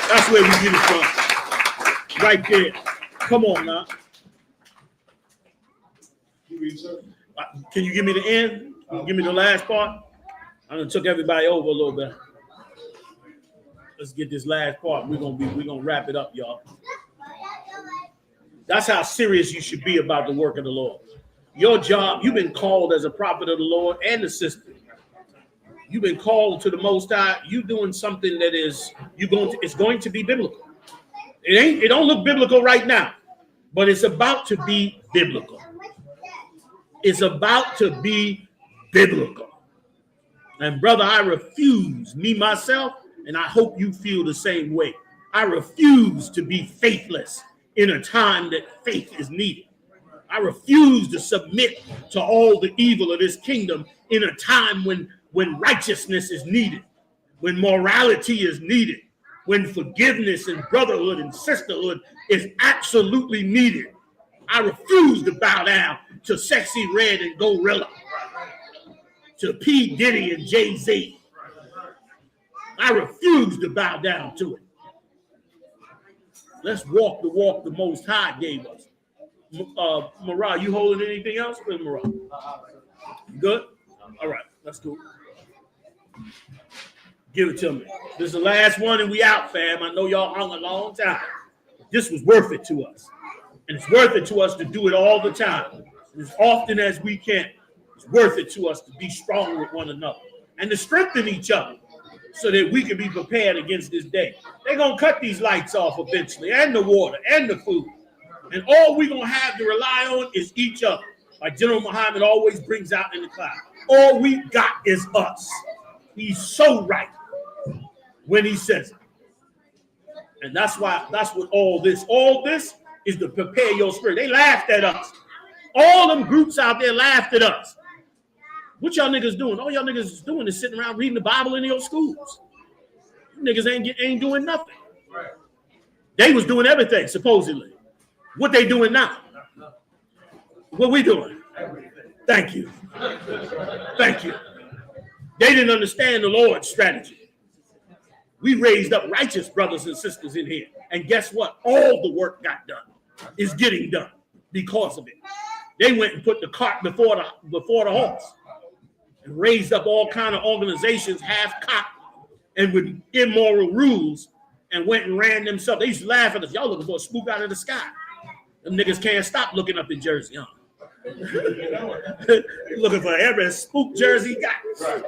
Speaker 8: That's where we get it from. Right there. Come on now. Can you give me the end? Give me the last part? I done took everybody over a little bit. Let's get this last part. We're gonna wrap it up, y'all. That's how serious you should be about the work of the Lord. Your job, you've been called as a prophet of the Lord and the sister. You've been called to the Most High. You doing something that is it's going to be biblical. It don't look biblical right now, but it's about to be biblical. It's about to be biblical. And brother, I refuse, me myself, and I hope you feel the same way. I refuse to be faithless in a time that faith is needed. I refuse to submit to all the evil of this kingdom in a time when righteousness is needed, when morality is needed, when forgiveness and brotherhood and sisterhood is absolutely needed. I refuse to bow down to Sexy Red and Gorilla, to P. Diddy and Jay-Z. I refuse to bow down to it. Let's walk the walk the Most High gave us. Marah, you holding anything else? Where's Marah? Good? All right, that's cool. Give it to me. This is the last one and we out, fam. I know y'all hung a long time. This was worth it to us. And it's worth it to us to do it all the time. As often as we can. It's worth it to us to be strong with one another and to strengthen each other so that we can be prepared against this day. They're going to cut these lights off eventually, and the water, and the food. And all we're going to have to rely on is each other. Like General Muhammad always brings out in the cloud. All we got is us. He's so right when he says it. And that's what all this is to prepare your spirit. They laughed at us. All them groups out there laughed at us. What y'all niggas doing? All y'all niggas is doing is sitting around reading the Bible in your schools. You niggas ain't doing nothing. They was doing everything, supposedly. What they doing now? What we doing? Thank you. Thank you. They didn't understand the Lord's strategy. We raised up righteous brothers and sisters in here. And guess what? All the work got done. Is getting done because of it. They went and put the cart before the horse and raised up all kind of organizations half-cocked and with immoral rules and went and ran themselves. They used to laugh at us. Y'all looking for a spook out of the sky. Them niggas can't stop looking up in Jersey, huh? Looking for every spook Jersey got.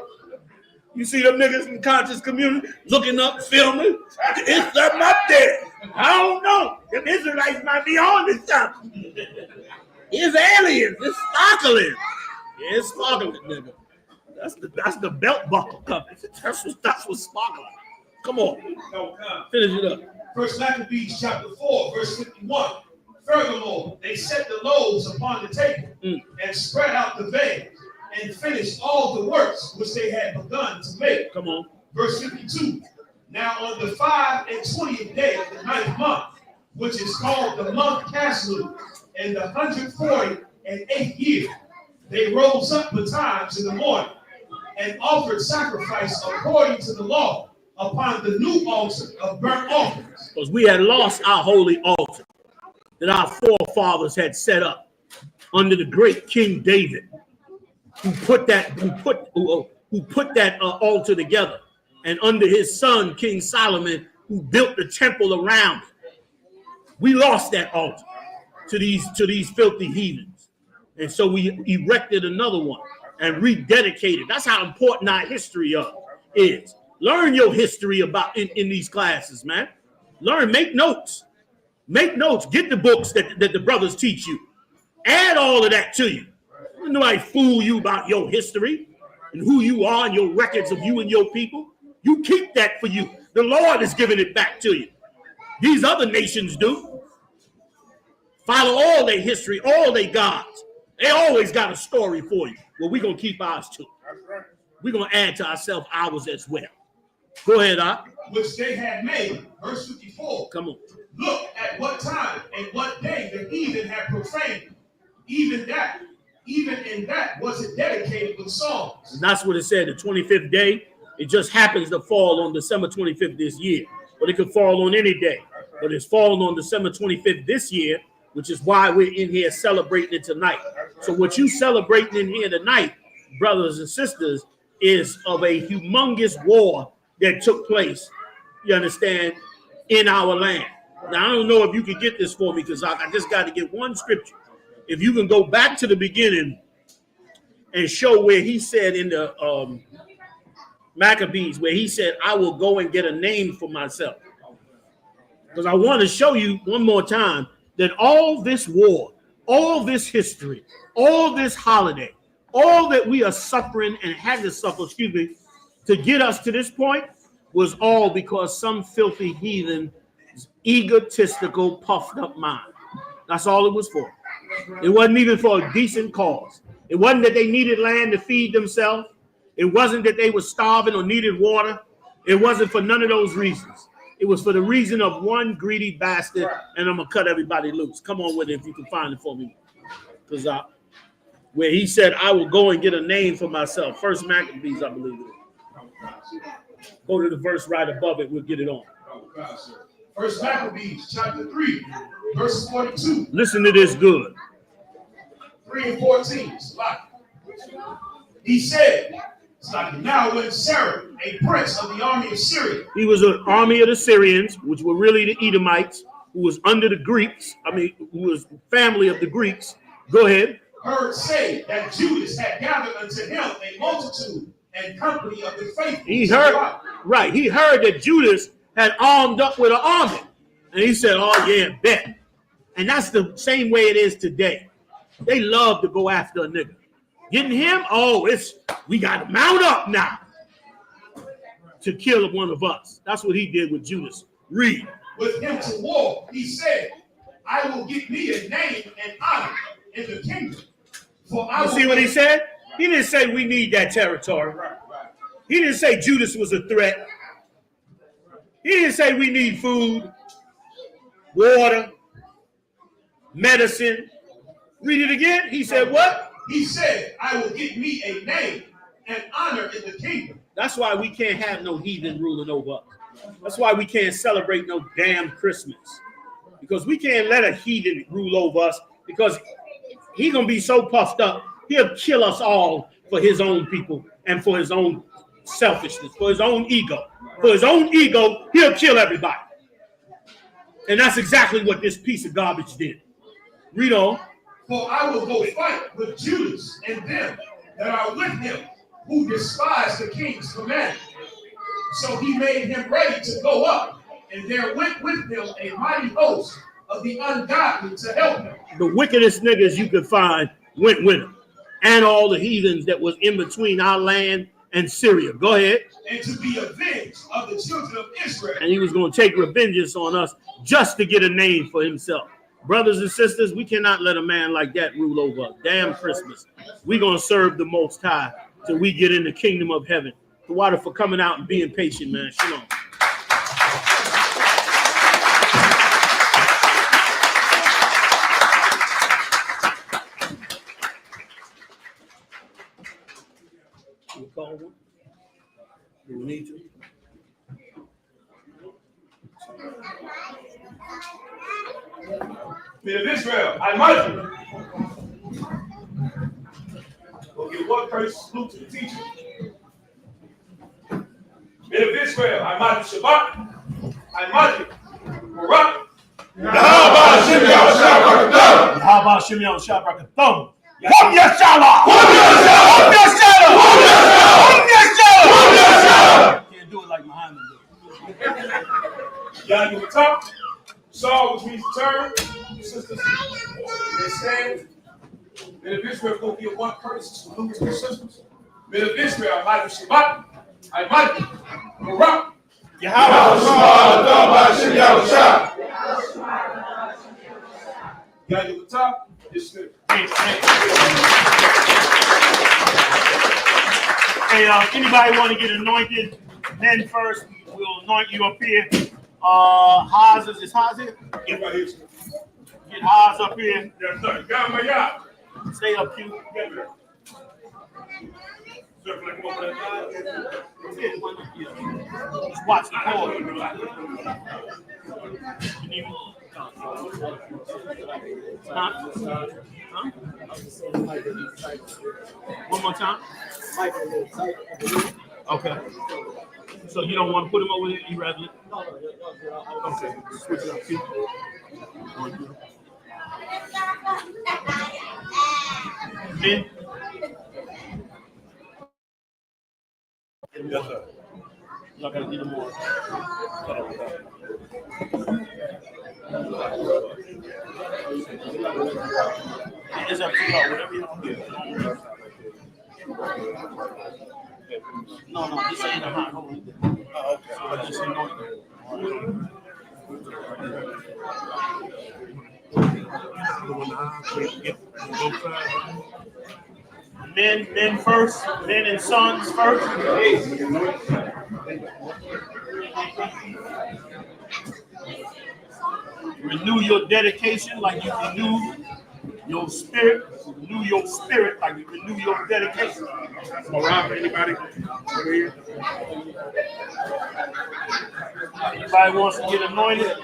Speaker 8: You see them niggas in the conscious community looking up, filming. It's something up there. I don't know. Them Israelites might be on this something. It's aliens. It's sparkling. Yeah, it's sparkling, nigga. That's the belt buckle coming. That's what's sparkling. Come on. Finish it up.
Speaker 6: First Maccabees chapter 4, verse 51. Furthermore, they set the loaves upon the table and spread out the veils and finished all the works which they had begun to make.
Speaker 8: Come on.
Speaker 6: Verse 52. Now on the 5 and 20th day of the 9th month, which is called the month Caslu, in the 148th year, they rose up betimes in the morning and offered sacrifice according to the law upon the new altar of burnt offerings.
Speaker 8: Because we had lost our holy altar that our forefathers had set up under the great King David, who put that altar together, and under his son King Solomon, who built the temple around it. We lost that altar to these filthy heathens, and so we erected another one and rededicated. That's how important our history is. Learn your history about in these classes, man. Learn, make notes. Make notes. Get the books that the brothers teach you. Add all of that to you. Nobody fool you about your history and who you are and your records of you and your people. You keep that for you. The Lord is giving it back to you. These other nations do. Follow all their history, all their gods. They always got a story for you. Well, we're going to keep ours too. We're going to add to ourselves ours as well. Go ahead, Ak.
Speaker 6: Which they had made. Verse 54.
Speaker 8: Come on.
Speaker 6: Look at what time and what day the heathen had profaned. Even in that was it dedicated with songs.
Speaker 8: And that's what it said, the 25th day. It just happens to fall on December 25th this year. But it could fall on any day. But it's fallen on December 25th this year, which is why we're in here celebrating it tonight. So what you celebrating in here tonight, brothers and sisters, is of a humongous war that took place, you understand, in our land. Now, I don't know if you can get this for me because I just got to get one scripture. If you can go back to the beginning and show where he said in the Maccabees, where he said, I will go and get a name for myself. Because I want to show you one more time that all this war, all this history, all this holiday, all that we are suffering and had to suffer, to get us to this point was all because some filthy heathen, egotistical, puffed up mind. That's all it was for. It wasn't even for a decent cause. It wasn't that they needed land to feed themselves. It wasn't that they were starving or needed water. It wasn't for none of those reasons. It was for the reason of one greedy bastard, and I'm going to cut everybody loose. Come on with it if you can find it for me. Because where he said, I will go and get a name for myself. First Maccabees, I believe it is. Go to the verse right above it. We'll get it on.
Speaker 6: First Maccabees, chapter 3, verse 42.
Speaker 8: Listen to this good.
Speaker 6: 3 and 14. He said, now when Sarah, a prince of the army of Syria.
Speaker 8: He was an army of the Syrians, which were really the Edomites, who was under the Greeks. Who was family of the Greeks. Go ahead.
Speaker 6: Heard say that Judas had gathered unto him a multitude and company of the faithful.
Speaker 8: He heard, right. He heard that Judas had armed up with an army. And he said, oh, yeah, bet. And that's the same way it is today. They love to go after a nigga. Getting him, we got to mount up now to kill one of us. That's what he did with Judas. Read.
Speaker 6: With him to war, he said, I will get me a name and honor in the kingdom. For I
Speaker 8: you see what he said? He didn't say we need that territory. He didn't say Judas was a threat. He didn't say we need food, water, medicine. Read it again. He said what?
Speaker 6: He said, I will get me a name and honor in the kingdom.
Speaker 8: That's why we can't have no heathen ruling over us. That's why we can't celebrate no damn Christmas. Because we can't let a heathen rule over us, because he's going to be so puffed up, he'll kill us all for his own people and for his own selfishness, for his own ego. For his own ego, he'll kill everybody. And that's exactly what this piece of garbage did. Read on.
Speaker 6: For I will go fight with Judas and them that are with him, who despise the king's command. So he made him ready to go up, and there went with him a mighty host of the ungodly to help him.
Speaker 8: The wickedest niggas you could find went with him, and all the heathens that was in between our land and Syria. Go ahead.
Speaker 6: And to be avenged of the children of Israel.
Speaker 8: And he was going to take revengeance on us just to get a name for himself. Brothers and sisters, we cannot let a man like that rule over us. Damn Christmas. We're going to serve the Most High till we get in the kingdom of heaven. The water for coming out and being patient, man. Shalom. You call one? Do we need to?
Speaker 6: Men of Israel, I might you. We'll give one person salute to the teacher. Men of Israel, I might you Shabbat. I might you Barak.
Speaker 3: Yahawashi, Yahawashi, Yahawashi. Hum Yashala! Hum Yashala! Hum Yashala! Can't do it like Muhammad did.
Speaker 6: YAHUAH, Saul, which means turn. Sisters, they stand. Men of Israel, go give one person salute to the sisters. Men of Israel, I might you Shabbat. I might you Barak.
Speaker 3: Yahawashi,
Speaker 6: YAHUAH, this is
Speaker 8: Hey, anybody want to get anointed? Men first, we'll anoint you up here. Haas, is Haas here?
Speaker 6: Get right here.
Speaker 8: Get Haas up here.
Speaker 6: Yes, sir. Got my yacht.
Speaker 8: Stay up, Q.
Speaker 6: Get there. Circle like one
Speaker 8: Just watch the cord. Huh? Huh? One more time. Okay. So you don't want to put him over there, irreverent? Okay. Switch it up. Keep
Speaker 6: Yes, sir.
Speaker 8: Y'all gotta get them more. It's up to y'all, whatever y'all do. No, this ain't a hot holy day.
Speaker 6: Oh, okay.
Speaker 8: But this anointing. Men first, men and sons first. Renew your dedication like you renew your spirit. Renew your spirit like you renew your dedication.
Speaker 6: Around anybody over here?
Speaker 8: Anybody wants to get anointed?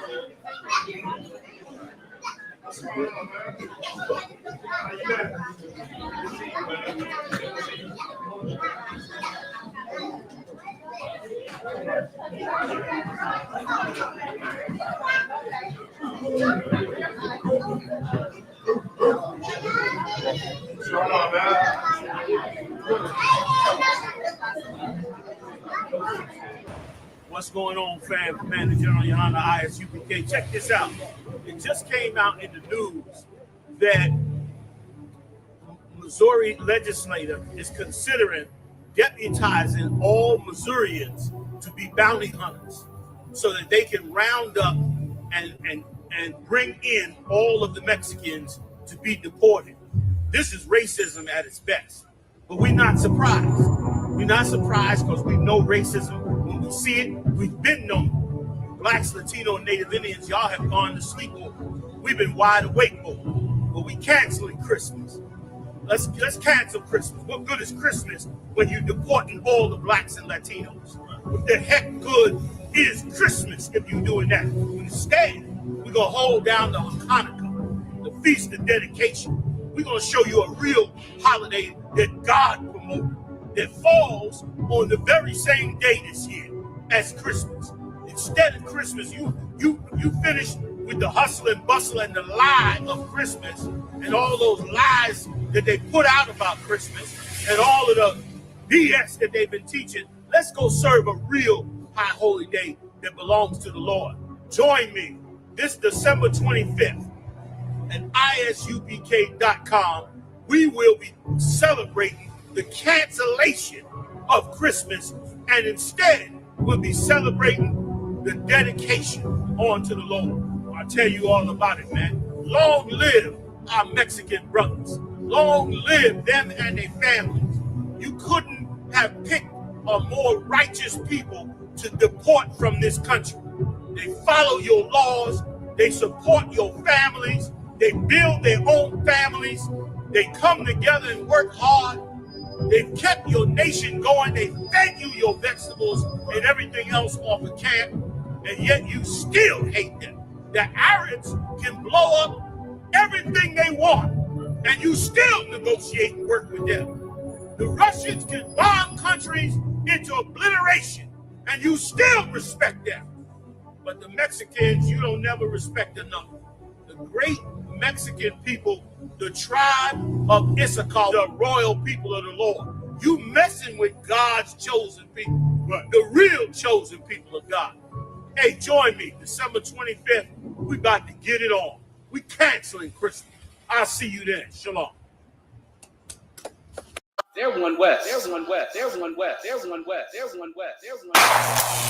Speaker 8: What's going on, fam? Commander General YAHANNA I.S.U.P.K. Check this out. It just came out in the news that Missouri legislator is considering deputizing all Missourians to be bounty hunters so that they can round up and bring in all of the Mexicans to be deported. This is racism at its best. But we're not surprised. We're not surprised because we know racism. When we see it, we've been known. Blacks, Latino, and Native Indians, y'all have gone to sleep over. We've been wide awake over. But we canceling Christmas. Let's cancel Christmas. What good is Christmas when you're deporting all the blacks and Latinos? What the heck good is Christmas if you're doing that? Instead, we're going to hold down the Hanukkah, the Feast of Dedication. We're going to show you a real holiday that God promoted, that falls on the very same day this year as Christmas. Instead of Christmas, you finish with the hustle and bustle and the lie of Christmas and all those lies that they put out about Christmas and all of the BS that they've been teaching. Let's go serve a real high holy day that belongs to the Lord. Join me this December 25th at ISUPK.com. We will be celebrating the cancellation of Christmas, and instead we'll be celebrating the dedication onto the Lord. I'll tell you all about it, man. Long live our Mexican brothers. Long live them and their families. You couldn't have picked a more righteous people to deport from this country. They follow your laws. They support your families. They build their own families. They come together and work hard. They've kept your nation going. They fed you your vegetables and everything else off of camp, and yet you still hate them. The Arabs can blow up everything they want, and you still negotiate and work with them. The Russians can bomb countries into obliteration, and you still respect them. But the Mexicans, you don't never respect enough. The great Mexican people, the tribe of I.S.U.K, the royal people of the Lord. You messing with God's chosen people, the real chosen people of God. Hey, join me December 25th. We about to get it on. We canceling Christmas. I'll see you then. Shalom.
Speaker 11: They're one west. They're one west. They're one west. They're one west. They're one west. They're one west.